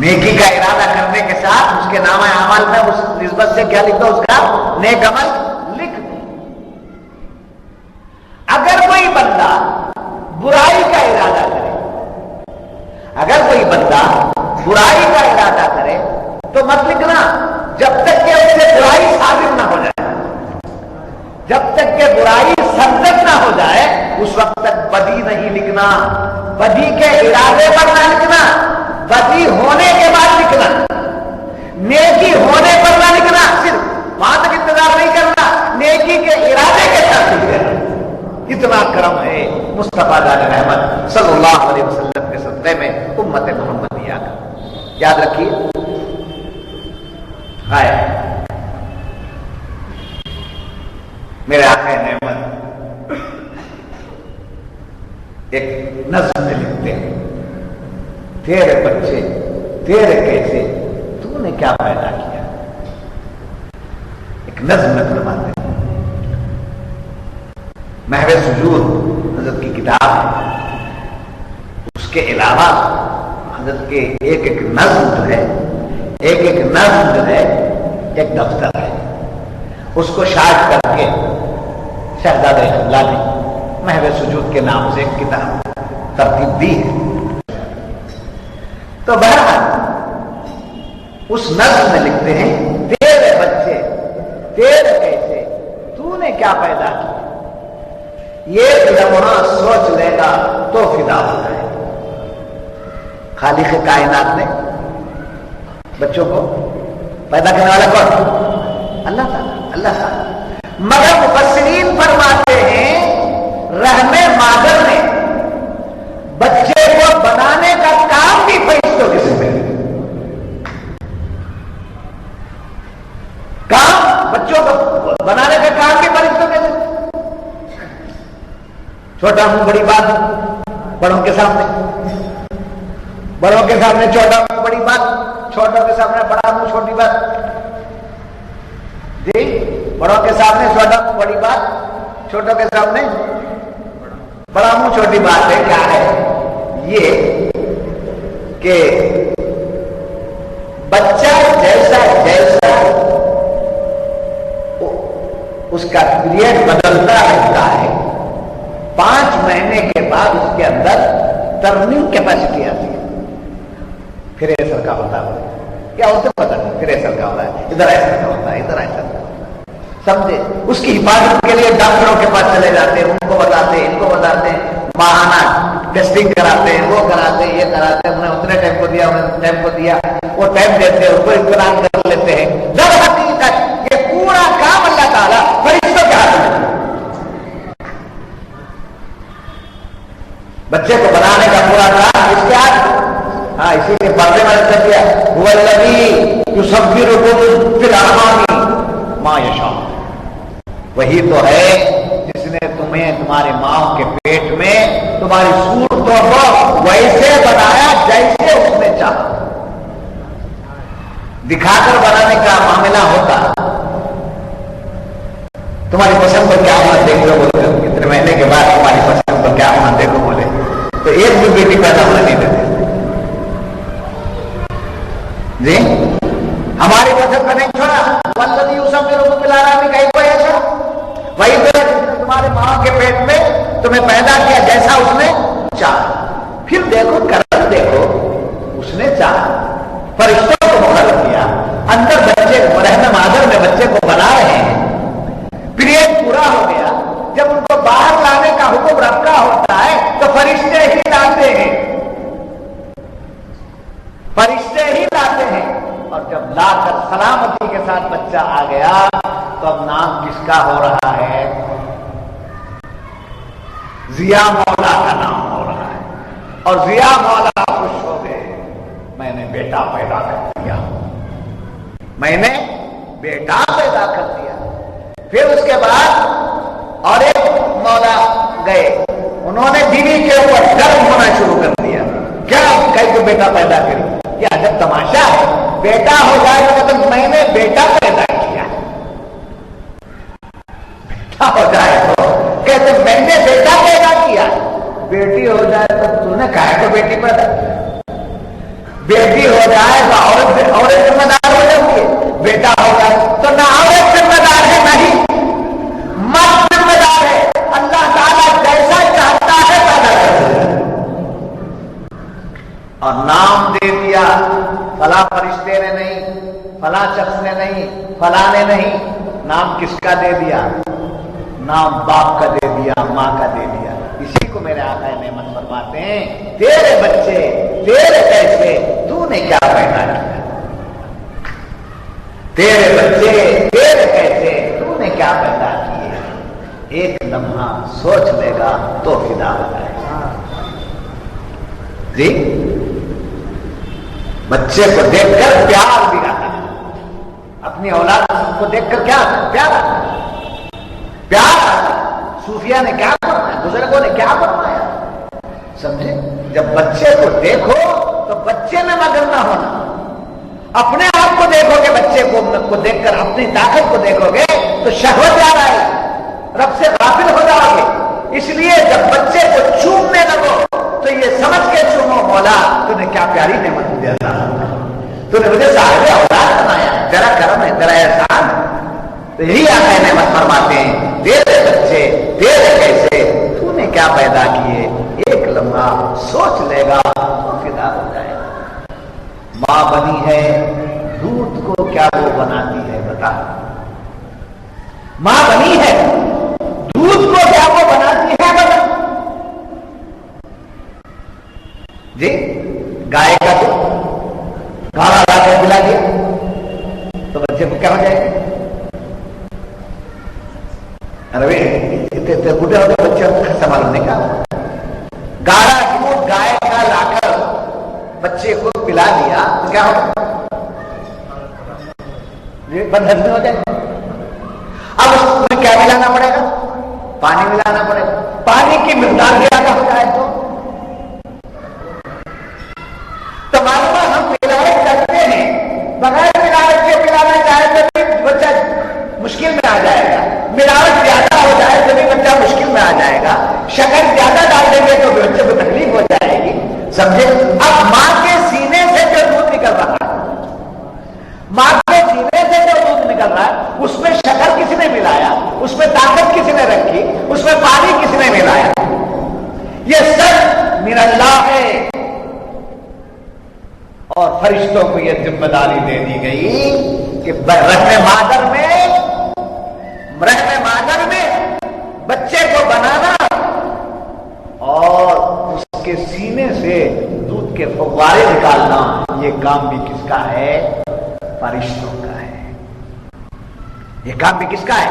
نیکی کا ارادہ کرنے کے ساتھ اس کے نامہ اعمال میں اس نسبت سے کیا لکھ دو؟ اس کا نیک عمل لکھ دو۔ اگر کوئی بندہ برائی کا ارادہ کرے، اگر کوئی بندہ برائی کا ارادہ کرے تو مت لکھنا جب تک کہ اس سے برائی صادر نہ ہو جائے، جب تک کہ برائی سرزد نہ ہو جائے اس وقت تک بدی نہیں لکھنا، بدی کے ارادے پر نہ لکھنا، بدی ہونے کے بعد لکھنا، نیکی ہونے پر نہ لکھنا، صرف وہاں تک انتظار نہیں کرنا، نیکی کے ارادے کے ساتھ لکھ دینا۔ اتنا کرم ہے مصطفیٰ دار رحمت صلی اللہ علیہ وسلم کے صدقے میں امت محمدیہ کا۔ یاد رکھیے میرے آقا نعمت ایک نظم میں لکھتے ہیں، تیرے بچے تیرے کیسے، تو نے کیا پیدا کیا، ایک نظم میں فرماتے ہیں۔ محو سجود حضرت کی کتاب ہے، اس کے علاوہ حضرت کے ایک ایک نظم جو ہے، ایک ایک نظم جو ہے ایک دفتر ہے، اس کو شائع کر کے شہزادہ اللہ نے محو سجود کے نام سے ایک کتاب ترتیب دی ہے۔ تو بہرحال اس نظم میں لکھتے ہیں تیرے بچے تیرے کیسے، تو نے کیا پیدا کیا، یہ لمحہ سوچ لے گا تو فدا ہو جائے گا۔ خالق کائنات نے بچوں کو پیدا کرنے والا کون؟ اللہ تعالیٰ، اللہ تعالیٰ۔ مگر مفسرین فرماتے ہیں رحم مادر نے بچے کو بنانے کا کام بھی فرشتوں کے ذمہ ہے۔ کام بچوں کو بنانے کا کام بھی فرشتوں کے ذمہ۔ چھوٹا منہ بڑی بات بڑوں کے سامنے، بڑوں کے سامنے چھوٹا منہ بڑی بات، چھوٹوں کے سامنے بڑا منہ چھوٹی بات۔ جی، بڑوں کے سامنے چھوٹا منہ بڑی بات، چھوٹوں کے سامنے بڑا منہ چھوٹی بات ہے۔ کیا ہے یہ کہ بچہ جیسا جیسا اس کا پیریڈ بدلتا رہتا ہے، 5 مہینے کے بعد اس کے اندر ترمیم کیپیسٹی آتی ہے، پھر ایسا کا ہوتا ہے، کیا ہوتا ہے پتہ نہیں، پھر ایسا کا ہوتا ہے، ادھر ایسا کا ہوتا ہے، ادھر ایسا کا ہوتا ہے، سمجھے؟ اس کی حفاظت کے لیے ڈاکٹروں کے پاس چلے جاتے ہیں، ان کو بتاتے ہیں، ان کو بتاتے ہیں، ماہانہ ٹیسٹنگ کراتے ہیں، وہ کراتے ہیں، یہ کراتے ہیں، انہیں اتنے ٹائم کو دیا، انہیں ٹائم کو دیا، وہ ٹائم دیتے ہیں، ان کو اطمینان کر لیتے ہیں۔ در حقیقت یہ پورا کام اللہ تعالیٰ فرشتوں کے ہاتھ میں، بچے کو بنانے کا پورا کام اس کے ہاتھ میں۔ ہاں، اسی لیے پردے میں رکھ دیا هو الذی یصورکم فی الارحام ما یشاء، وہی تو ہے جس نے تمہیں تمہارے ماں کے پیٹ میں تمہاری صورتوں کو ویسے بنایا جیسے اس نے چاہا۔ دکھا کر بنانے کا معاملہ ہوتا، تمہاری پسند پر کیا ہونا دیکھ لو بولتے، کتنے مہینے کے بعد تمہاری پسند پر کیا ہونا دیکھو بولے تو ایک بھی بیٹی پیدا ہونے نہیں دیتے۔ جی، ہماری پسند کا نہیں چھوڑا، والذی یصورکم فی الارحام کیف یشاء، وہی تو ہے جس نے تمہارے ماں کے پیٹ میں تمہیں پیدا کیا جیسا اس نے چاہا۔ پھر دیکھو کرم، دیکھو اس نے چاہا، فرشتوں کو مقرر کیا، اندر بچے کو رحم مادر میں بچے کو بنا رہے ہیں، پیریڈ پورا ہو گیا، جب ان کو باہر لانے کا حکم رب کا ہوتا ہے تو فرشتے ہی لاتے ہیں، فرشتے ہی لاتے ہیں۔ اور جب لا کر سلامتی کے ساتھ بچہ آ گیا تو اب نام کس کا ہو رہا ہے؟ ضیا مولا کا نام ہو رہا ہے، اور ضیا مولا خوش ہو گئے، میں نے بیٹا پیدا کر دیا، میں نے بیٹا پیدا کر دیا۔ پھر اس کے بعد اور ایک مولا گئے، انہوں نے بیوی کے اوپر گرم ہونا شروع کر دیا، کیا کہیں تو بیٹا پیدا کری، یہ عجب تماشا ہے، بیٹا ہو جائے تو مطلب میں نے بیٹا پیدا کیا، بیٹا ہو جائے تو کہتے میں نے بیٹا پیدا کیا، بیٹی ہو جائے تو تو نے کہا تو بیٹی پیدا کیا، بیٹی ہو جائے تو عورت ذمہ دار ہو جاتی ہے، بیٹا ہو جائے تو نہ عورت ذمہ دار ہے نہیں مرد ذمہ دار ہے، اللہ تعالیٰ جیسا چاہتا ہے پیدا کرتا ہے۔ اور نام دے دیا، فلاں فرشتے نے نہیں، فلاں شخص نے نہیں، فلاں نے نہیں، نام کس کا دے دیا؟ نام باپ کا دے دیا، ماں کا دے دیا۔ اسی کو میرے آقا نعمت فرماتے ہیں، تیرے بچے تیرے کیسے، تو نے کیا پیدا کیا، تیرے بچے تیرے کیسے، تو نے کیا پیدا کیے، ایک لمحہ سوچ لے گا تو فدا ہو جائے گا۔ جی، بچے کو دیکھ کر پیار بھی آتا ہے، اپنی اولاد کو دیکھ کر کیا پیار آتا ہے، پیار آتا ہے۔ صوفیہ نے کیا فرمایا، بزرگوں نے کیا فرمایا، سمجھے؟ جب بچے کو دیکھو تو بچے میں مگن نہ ہونا، اپنے آپ کو دیکھو گے، بچے کو دیکھ کر اپنی طاقت کو دیکھو گے تو شہوت آ رہا ہے، رب سے غافل ہو جاؤ گے۔ اس لیے جب بچے کو چومنے لگو تو یہ سمجھ کے چومو، مولا تو نے کیا پیاری نعمت مجھے عطا کی، تو نے مجھے صاحب اولاد بنایا، تیرا کرم ہے، تیرا احسان ہے۔ تو یہی آقا نعمت فرماتے ہیں، تیرے بچے تیرے کیسے، تو نے کیا پیدا کیے، ایک لمحہ سوچ لے گا تو فدا ہو جائے گا۔ ماں بنی ہے، دودھ کو کیا وہ بناتی ہے بتا، ماں بنی ہے، دودھ کو کیا وہ بناتی ہے بتا۔ جی، گائے کیا ہو جائے گا؟ ارے اتنے بوڑھے ہوتے بچے خرچہ معلوم نہیں کا گاڑا دودھ گائے کا لا کر بچے کو پلا دیا تو کیا ہوگا؟ بد ہضمی ہو جائے گا. اب اس میں کیا ملانا پڑے گا؟ پانی ملانا پڑے گا. پانی کی مقدار زیادہ ہو جائے تو معلوم ہے ہم ملاوٹ کرتے ہیں. بغیر ملاوٹ کے پلانا چاہے تو بچہ مشکل میں آ جائے گا. ملاوٹ زیادہ ہو جائے تو بھی بچہ مشکل میں آ جائے گا. شکر زیادہ ڈال دیں گے تو بچے کو تکلیف ہو جائے گی. سمجھے؟ اب ماں کے سینے سے جو دودھ نکل رہا ہے، ماں کے سینے سے جو دودھ نکل رہا ہے اس میں شکر کس نے ملایا، اس میں طاقت کس نے رکھی، اس میں پانی کس نے ملایا؟ یہ سب من اللہ ہے. اور فرشتوں کو یہ ذمہ داری دے دی گئی کہ رحم مادر میں بچے کو بنانا اور اس کے سینے سے دودھ کے فوارے نکالنا، یہ کام بھی کس کا ہے؟ فرشتوں کا ہے. یہ کام بھی کس کا ہے؟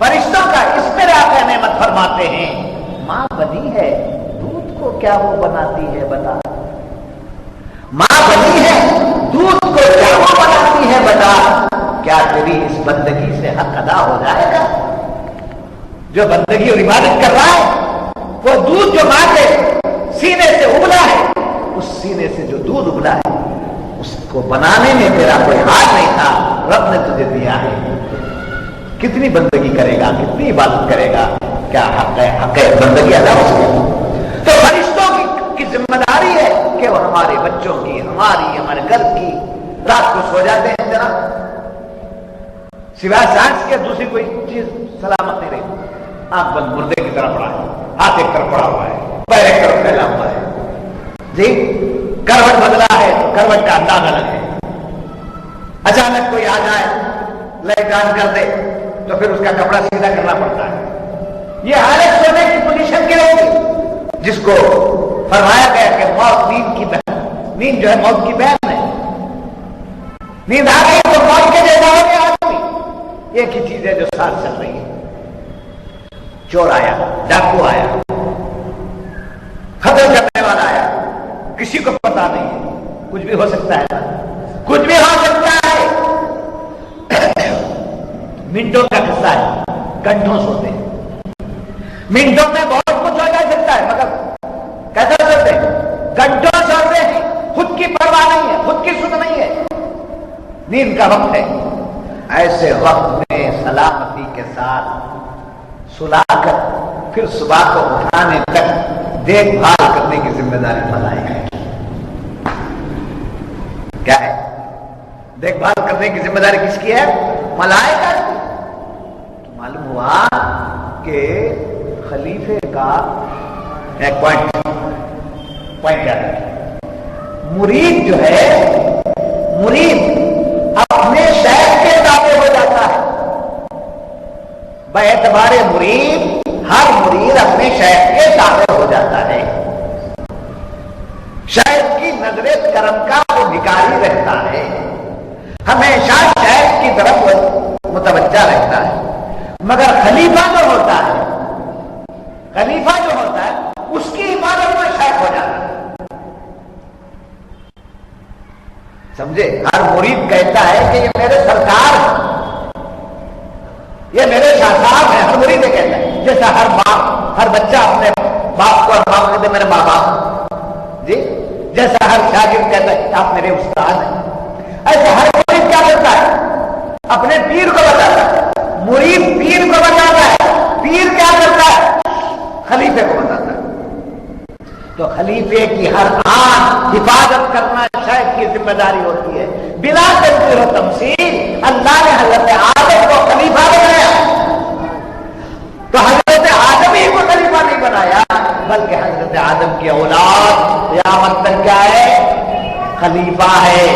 فرشتوں کا. اس پر آپ نعمت فرماتے ہیں ماں بنی ہے، دودھ کو کیا وہ بناتی ہے بتا. ماں بنی ہے، دودھ کو کیا وہ بناتی ہے بتا. کیا تیری اس بندگی سے حق ادا ہو جائے گا؟ جو بندگی اور عبادت کر رہا ہے وہ دودھ جو ماں کے سینے سے ابلا ہے، اس سینے سے جو دودھ ابلا ہے اس کو بنانے میں تیرا کوئی ہاتھ نہیں تھا، رب نے تجھے دیا ہے. کتنی بندگی کرے گا، کتنی عبادت کرے گا؟ کیا حق ہے بندگی ادا ہو سکے؟ تو فرشتوں کی ذمہ داری ہے کہ وہ ہمارے بچوں کی، ہمارے گھر کی رات کو سو جاتے ہیں ذرا سوائے سانس کے دوسری کوئی چیز سلامت نہیں رہی. آنکھ بند مردے کی طرح پڑا ہے، ہاتھ ایک طرف پڑا ہوا ہے، پیر ایک طرف پھیلا ہوا ہے. جی کروٹ بدلا ہے تو کروٹ کا انداز الگ ہے. اچانک کوئی آ جائے لائٹ آن کر دے تو پھر اس کا کپڑا سیدھا کرنا پڑتا ہے. یہ حالت سونے کی پوزیشن کی ہوگی جس کو فرمایا گیا کہ موت نیند کی بہن، نیند جو ہے موت کی بہن ہے. نیند آ گئی تو موت کے جیسا ہو گیا آدمی. ایک ہی چیز ہے جو ساتھ چل رہی ہے. چور آیا، ڈاکو آیا، قتل کرنے والا آیا، کسی کو پتا نہیں ہے، کچھ بھی ہو سکتا ہے، کچھ بھی ہو سکتا ہے. منٹوں کا قصہ ہے، گھنٹوں سوتے ہیں. منٹوں میں بہت کچھ ہو جا سکتا ہے مگر کیسا سوتے ہیں؟ گھنٹوں سوتے ہیں. خود کی پرواہ نہیں ہے، خود کی سن نہیں ہے. نیند کا وقت ہے. ایسے وقت میں سلامتی کے ساتھ سلا کر پھر صبح کو اٹھانے تک دیکھ بھال کرنے کی ذمہ داری ملائکہ ہے. کیا ہے؟ دیکھ بھال کرنے کی ذمہ داری کس کی ہے؟ ملائکہ کی. تو معلوم ہوا کہ خلیفے کا ایک پوائنٹ ہے. مرید جو ہے، مرید اپنے شیخ کے تابع ہو جاتا ہے. باعتبار مرید ہر مرید اپنے شیخ کے تابع ہو جاتا ہے. شیخ کی نظر کرم کا وہ بھکاری رہتا ہے، ہمیشہ شیخ کی طرف متوجہ رہتا ہے. مگر خلیفہ جو ہوتا ہے، خلیفہ جو ہوتا ہے اس کی عبادت میں شیخ ہو جاتا ہے. سمجھے؟ ہر مرید کہتا ہے کہ یہ میرے سرکار ہیں، یہ میرے شاہ صاحب ہیں. ہر مرید کہتا ہے. جیسا ہر باپ، ہر بچہ اپنے باپ کو اور باپ کہتے ہیں میرے ماں باپ. جی جیسا ہر شاگرد کہتا ہے آپ میرے استاد ہیں، ایسے ہر مرید کیا کرتا ہے؟ اپنے پیر کو بتاتا ہے. مرید پیر کو بتاتا ہے، پیر کیا کرتا ہے؟ خلیفے کو بتاتا ہے. تو خلیفے کی ہر آن حفاظت کرنا شیخ کی ذمہ داری ہوتی ہے. بلا تنظیر و تمثیل اللہ نے حضرت آدم کو خلیفہ بنایا، تو حضرت آدم ہی کو خلیفہ نہیں بنایا بلکہ حضرت آدم کی اولاد قیامت تک کیا ہے؟ خلیفہ ہے.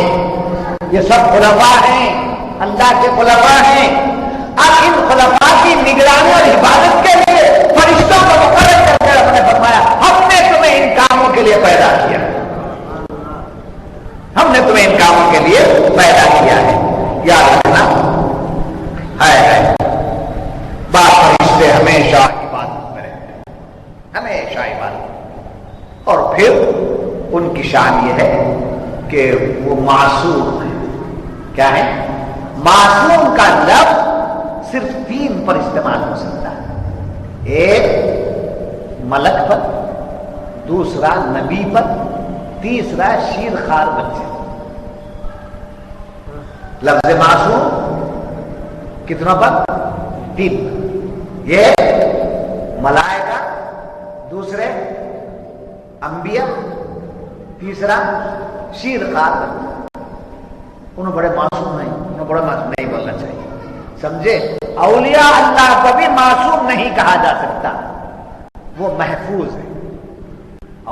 یہ سب خلفاء ہیں، اللہ کے خلفاء ہیں. اب ان خلفاء کی نگرانی اور حفاظت کے لیے فرشتوں کو مقرر کر کے ہم نے فرمایا ہم نے تمہیں ان کاموں کے لیے پیدا کیا، ہم نے تمہیں ان کاموں کے لیے پیدا کیا ہے. یاد رکھنا شان یہ ہے کہ وہ معصوم ہے. کیا ہے؟ معصوم کا لفظ صرف 3 پر استعمال ہو سکتا ہے. ایک ملک پر، دوسرا نبی پر، تیسرا شیر خار بچے. لفظ معصوم کتنا پر؟ 3. یہ ملائکہ، دوسرے انبیاء، تیسرا شیر خار بچے. انہوں بڑے معصوم ہیں، انہوں بڑے معصوم نہیں بولنا چاہیے. سمجھے؟ اولیاء اللہ کو بھی معصوم نہیں کہا جا سکتا، وہ محفوظ ہے.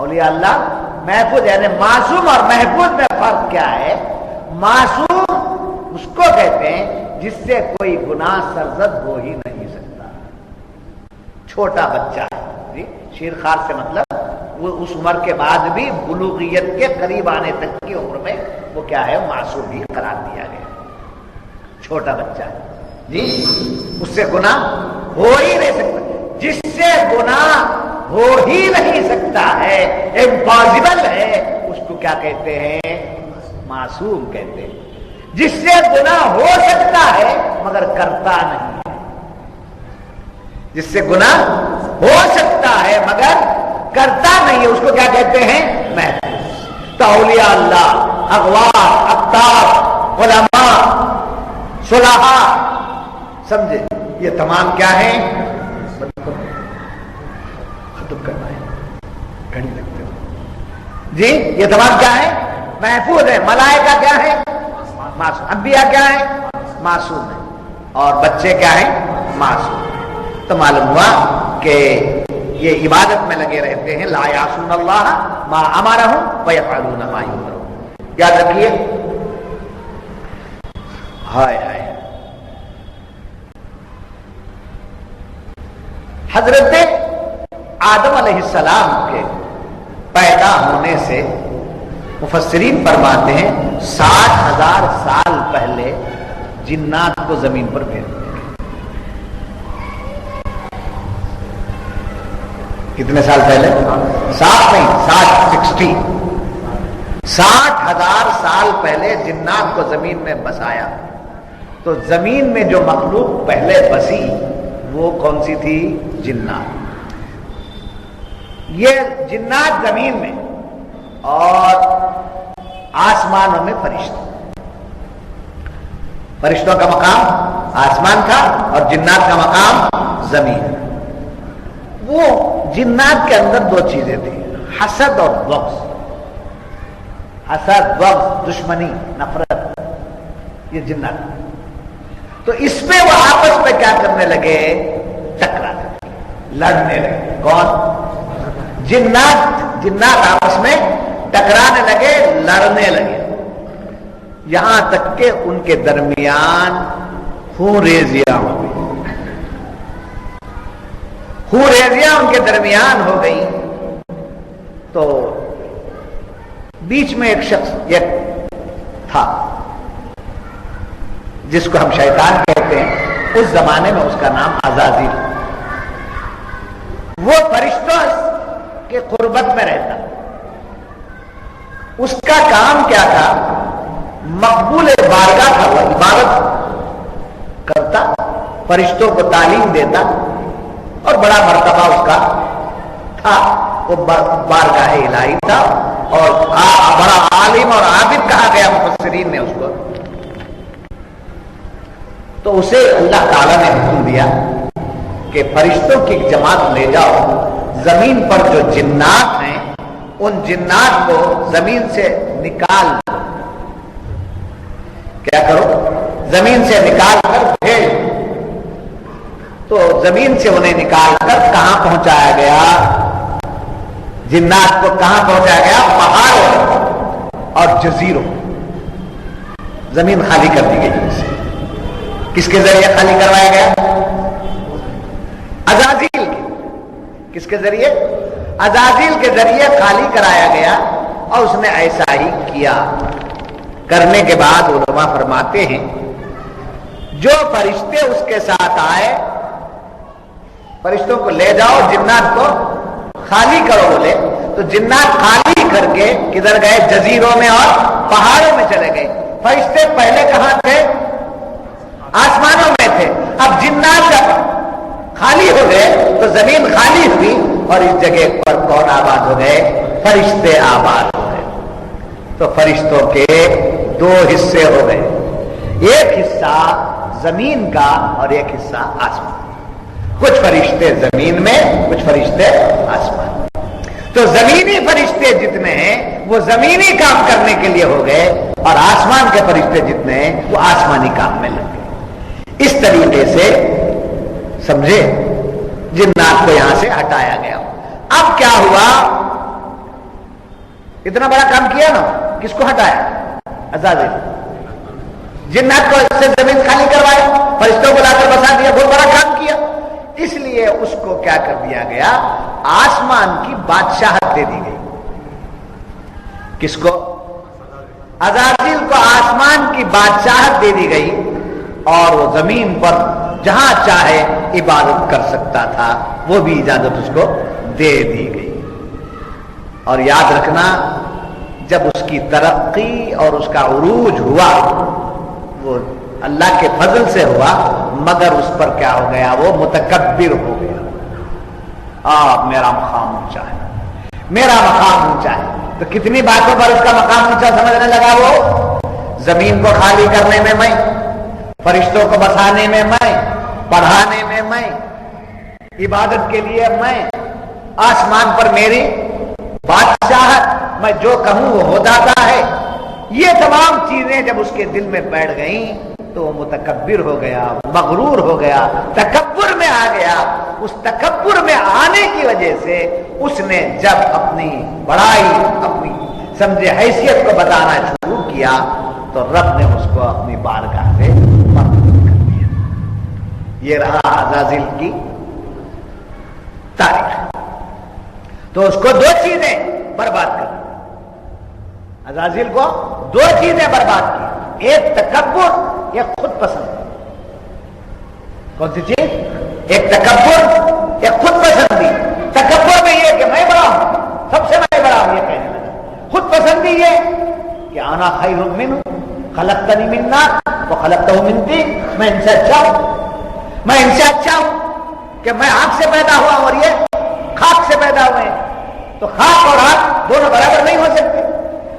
اولیاء اللہ محفوظ، یعنی معصوم اور محفوظ میں فرق کیا ہے؟ معصوم اس کو کہتے ہیں جس سے کوئی گناہ سرزد ہو ہی نہیں سکتا. چھوٹا بچہ ہے جی. شیر خار سے مطلب وہ اس عمر کے بعد بھی بلوغیت کے قریب آنے تک کی عمر میں وہ کیا ہے؟ معصوم ہی قرار دیا گیا. چھوٹا بچہ ہے جی، اس سے گناہ ہو ہی نہیں سکتا. جس سے گناہ ہو ہی نہیں سکتا ہے، امپاسبل ہے، اس کو کیا کہتے ہیں؟ معصوم کہتے ہیں. جس سے گناہ ہو سکتا ہے مگر کرتا نہیں ہے. جس سے گناہ ہو سکتا ہے مگر کرتا نہیں ہے، اس کو کیا کہتے ہیں؟ محفوظ. تو اولیاء اللہ، اغوار، اقطاب، علماء، صلحاء، سمجھے؟ یہ تمام کیا ہیں؟ ختم کرنا ہے، گھڑی لگتے ہو جی. یہ تمام کیا ہے؟ محفوظ ہے. ملائکہ کیا ہے؟ معصوم. انبیاء کیا ہے؟ معصوم ہے. اور بچے کیا ہیں؟ معصوم. تو معلوم ہوا کہ یہ عبادت میں لگے رہتے ہیں. لا یعصون اللہ ما امرهم ویفعلون ما یؤمرون. یاد رکھیے. ہائے ہائے. حضرت آدم علیہ السلام کے پیدا ہونے سے مفسرین فرماتے ہیں 60,000 سال پہلے جنات کو زمین پر بھیج دیا. کتنے سال پہلے؟ 60 نہیں، 60 60,000 سال پہلے جنات کو زمین میں بسایا. تو زمین میں جو مخلوق پہلے بسی وہ کون سی تھی؟ جنات. یہ جنات زمین میں اور آسمانوں میں فرشتے. فرشتوں کا مقام آسمان تھا اور جنات کا مقام زمین. وہ جنات کے اندر 2 چیزیں تھیں، حسد اور بغض. حسد، بغض، دشمنی، نفرت، یہ جنات. تو اس پہ وہ آپس میں کیا کرنے لگے؟ ٹکرانے لگے، لڑنے لگے. کون؟ جنات آپس میں ٹکرانے لگے، لڑنے لگے. یہاں تک کہ ان کے درمیان خون ریزیاں ہو گئی. خون ریزیاں ان کے درمیان ہو گئی. تو بیچ میں ایک شخص ایک تھا جس کو ہم شیطان کہتے ہیں. اس زمانے میں اس کا نام عزازیل. وہ فرشتوں کے قربت میں رہتا. اس کا کام کیا تھا؟ مقبول بارگاہ تھا. وہ عبادت کرتا، فرشتوں کو تعلیم دیتا اور بڑا مرتبہ اس کا تھا. وہ بارگاہ الہی تھا اور بڑا عالم اور عابد کہا گیا مفسرین نے اس کو. تو اسے اللہ تعالیٰ نے حکم دیا کہ فرشتوں کی ایک جماعت لے جاؤ. زمین پر جو جنات ہیں ان جنات کو زمین سے نکال دو. کیا کرو؟ زمین سے نکال کر بھیج. تو زمین سے انہیں نکال کر کہاں پہنچایا گیا؟ جنات کو کہاں پہنچایا گیا؟ پہاڑوں اور جزیروں. زمین خالی کر دی گئی. کس کے ذریعے خالی کروایا گیا؟ عزازیل کے. کس کے ذریعے؟ عزازیل کے ذریعے خالی کرایا گیا. اور اس نے ایسا ہی کیا. کرنے کے بعد علماء فرماتے ہیں جو فرشتے اس کے ساتھ آئے، فرشتوں کو لے جاؤ، جنات کو خالی کرو بولے، تو جنات خالی کر کے کدھر گئے؟ جزیروں میں اور پہاڑوں میں چلے گئے. فرشتے پہلے کہاں تھے؟ آسمانوں میں تھے. اب جنات جب خالی ہو گئے تو زمین خالی ہوئی اور اس جگہ پر کون آباد ہو گئے؟ فرشتے آباد ہو گئے. تو فرشتوں کے دو حصے ہو گئے، ایک حصہ زمین کا اور ایک حصہ آسمان. کچھ فرشتے زمین میں، کچھ فرشتے آسمان. تو زمینی فرشتے جتنے ہیں وہ زمینی کام کرنے کے لیے ہو گئے اور آسمان کے فرشتے جتنے ہیں وہ آسمانی کام میں لگ گئے. اس طریقے سے سمجھے جنات کو یہاں سے ہٹایا گیا. اب کیا ہوا؟ اتنا بڑا کام کیا نا، کس کو ہٹایا؟ عزازیل. جنات کو سے زمین خالی کروائی، فرشتوں کو لا کر بسا دیا، بہت بڑا کام کیا. اس لیے اس کو کیا کر دیا گیا؟ آسمان کی بادشاہت دے دی گئی. کس کو؟ عزازیل کو آسمان کی بادشاہت دے دی گئی اور وہ زمین پر جہاں چاہے عبادت کر سکتا تھا، وہ بھی اجازت اس کو دے دی گئی. اور یاد رکھنا، جب اس کی ترقی اور اس کا عروج ہوا وہ اللہ کے فضل سے ہوا، مگر اس پر کیا ہو گیا؟ وہ متکبر ہو گیا. میرا مقام اونچا ہے، میرا مقام اونچا ہے. تو کتنی باتوں پر اس کا مقام اونچا سمجھنے لگا. وہ زمین کو خالی کرنے میں میں، فرشتوں کو بسانے میں میں، پڑھانے میں میں، عبادت کے لیے میں، آسمان پر میری بادشاہت، میں جو کہوں وہ ہو جاتا ہے. یہ تمام چیزیں جب اس کے دل میں بیٹھ گئیں تو وہ متکبر ہو گیا، مغرور ہو گیا، تکبر میں آ گیا. اس تکبر میں آنے کی وجہ سے اس نے جب اپنی بڑائی، اپنی سمجھے حیثیت کو بتانا شروع کیا تو رب نے اس کو اپنی بارگاہ سے مردود کر دیا. یہ رہا عزازیل کی تاریخ. تو اس کو دو چیزیں برباد کر، عزازیل کو دو چیزیں برباد کی، ایک تکبر، ایک خود پسند. کون سی چیز؟ ایک تکبر، ایک خود پسندی. تکبر میں یہ کہ میں بڑا ہوں، سب سے میں بڑا ہوں یہ کہنے لگا. خود پسندی یہ کہ انا خیر منہ خلقتنی من نار وخلقتہ من طین، میں ان سے اچھا ہوں، میں ان سے اچھا ہوں کہ میں آگ سے پیدا ہوا اور یہ خاک سے پیدا ہوئے ہیں. تو خاک اور آگ دونوں برابر نہیں ہو سکتے.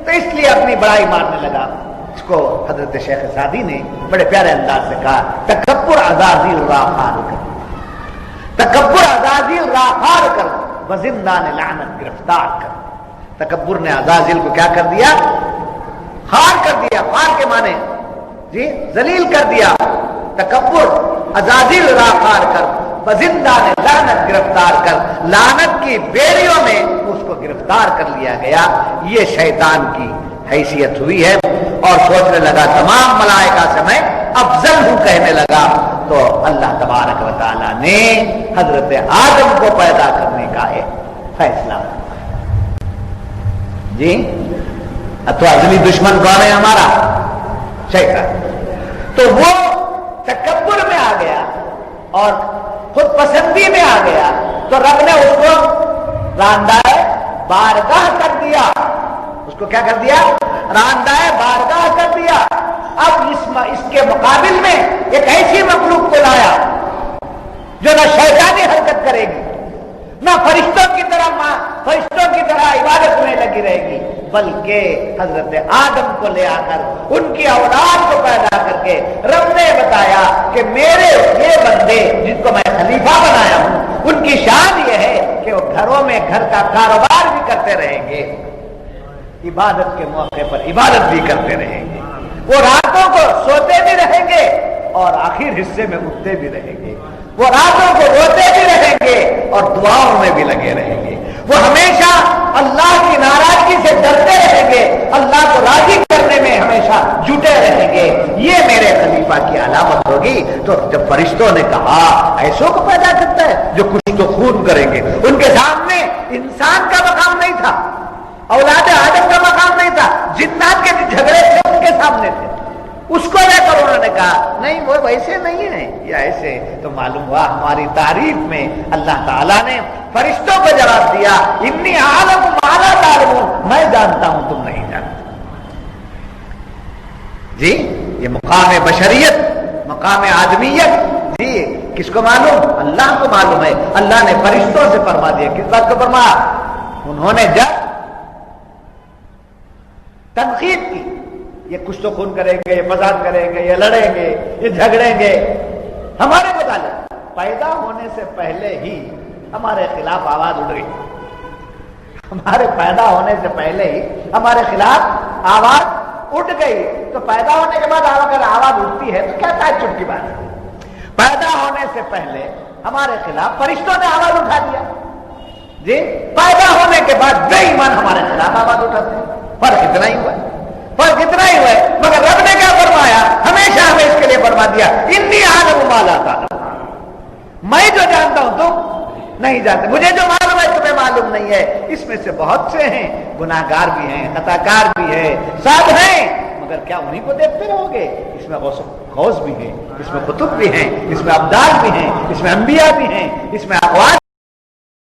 تو اس لیے اپنی بڑائی مارنے لگا. اس کو حضرت شیخ سعدی نے بڑے پیارے انداز سے کہا، تکبر عزازیل را خار کر، تکبر عزازیل را خار کر، وزندان لعنت گرفتار کر. تکبر نے عزازیل کو کیا کر دیا؟ خار کر دیا. خار کے معنی جی ذلیل کر دیا. تکبر عزازیل را خار کر، وزندان لعنت گرفتار کر. لعنت کی بیڑیوں میں اس کو گرفتار کر لیا گیا. یہ شیطان کی حیثیت ہوئی ہے. اور سوچنے لگا تمام ملائکہ سے میں افضل ہوں کہنے لگا. تو اللہ تبارک و تعالی نے حضرت آدم کو پیدا کرنے کا ایک فیصلہ جی. تو ازلی دشمن کون ہے ہمارا؟ شیطان. تو وہ تکبر میں آ گیا اور خود پسندی میں آ گیا تو رب نے اس کو راندائے بارگاہ کر دیا. اس کو کیا کر دیا؟ راندائے بارگاہ کر دیا. اب اس کے مقابل میں ایک ایسی مخلوق کو لایا جو نہ شیطانی حرکت کرے گی، نہ فرشتوں کی طرح عبادت میں لگی رہے گی، بلکہ حضرت آدم کو لے آ کر ان کی اولاد کو پیدا کر کے رب نے بتایا کہ میرے یہ بندے جن کو میں خلیفہ بنایا ہوں ان کی شان یہ ہے کہ وہ گھروں میں گھر کا کاروبار بھی کرتے رہیں گے، عبادت کے موقع پر عبادت بھی کرتے رہیں گے، وہ راتوں کو سوتے بھی رہیں گے اور آخر حصے میں اٹھتے بھی رہیں گے، وہ راتوں کو روتے بھی رہیں گے اور دعاؤں میں بھی لگے رہیں گے، وہ ہمیشہ اللہ کی ناراضگی سے ڈرتے رہیں گے، اللہ کو راضی کرنے میں ہمیشہ جٹے رہیں گے. یہ میرے خلیفہ کی علامت ہوگی. تو جب فرشتوں نے کہا ایسوں کو پیدا کرتا ہے جو کچھ تو خون کریں گے، ان کے سامنے انسان کا مقام نہیں تھا، اولاد آدم کا مقام نہیں تھا، جنات کے جھگڑے تھے ان کے سامنے تھے. اس کو لے کر انہوں نے کہا نہیں وہ ویسے نہیں ہے یا ایسے. تو معلوم ہوا ہماری تعریف میں اللہ تعالیٰ نے فرشتوں کو جواب دیا انی عالم ما لا تعلمون، میں جانتا ہوں تم نہیں جانتے. جی یہ مقام بشریت، مقام آدمیت جی کس کو معلوم؟ اللہ کو معلوم ہے. اللہ نے فرشتوں سے فرما دیا. کس بات کو فرمایا؟ انہوں نے جب تنقید کی یہ کچھ تو خون کریں گے، یہ فساد کریں گے، یہ لڑیں گے، یہ جھگڑیں گے، ہمارے متعلق پیدا ہونے سے پہلے ہی ہمارے خلاف آواز اٹھ گئی. ہمارے پیدا ہونے سے پہلے ہی ہمارے خلاف آواز اٹھ گئی. تو پیدا ہونے کے بعد اگر آواز اٹھتی ہے تو کیا تعجب کی بات ہے؟ پیدا ہونے سے پہلے ہمارے خلاف فرشتوں نے آواز اٹھا دیا. جی پیدا ہونے کے بعد بے ایمان ہمارے خلاف آواز اٹھاتے ہیں. فرق اتنا ہی ہوا ہے، فرق اتنا ہی ہوا ہے. مگر رب نے کیا فرمایا؟ ہمیشہ ہمیں اس کے لیے فرما دیا انی عالم ما لا تعلمون، میں جو جانتا ہوں تم نہیں جانتے، مجھے جو معلوم ہے تمہیں معلوم نہیں ہے. اس میں سے بہت سے ہیں گناہگار بھی ہیں، خطا کار بھی ہیں، سب ہیں، مگر کیا انہیں کو دیکھتے رہو گے؟ اس میں غوث بھی ہیں، اس میں قطب بھی ہیں، اس میں ابدال بھی ہیں، اس میں انبیاء بھی ہیں، اس میں اقوال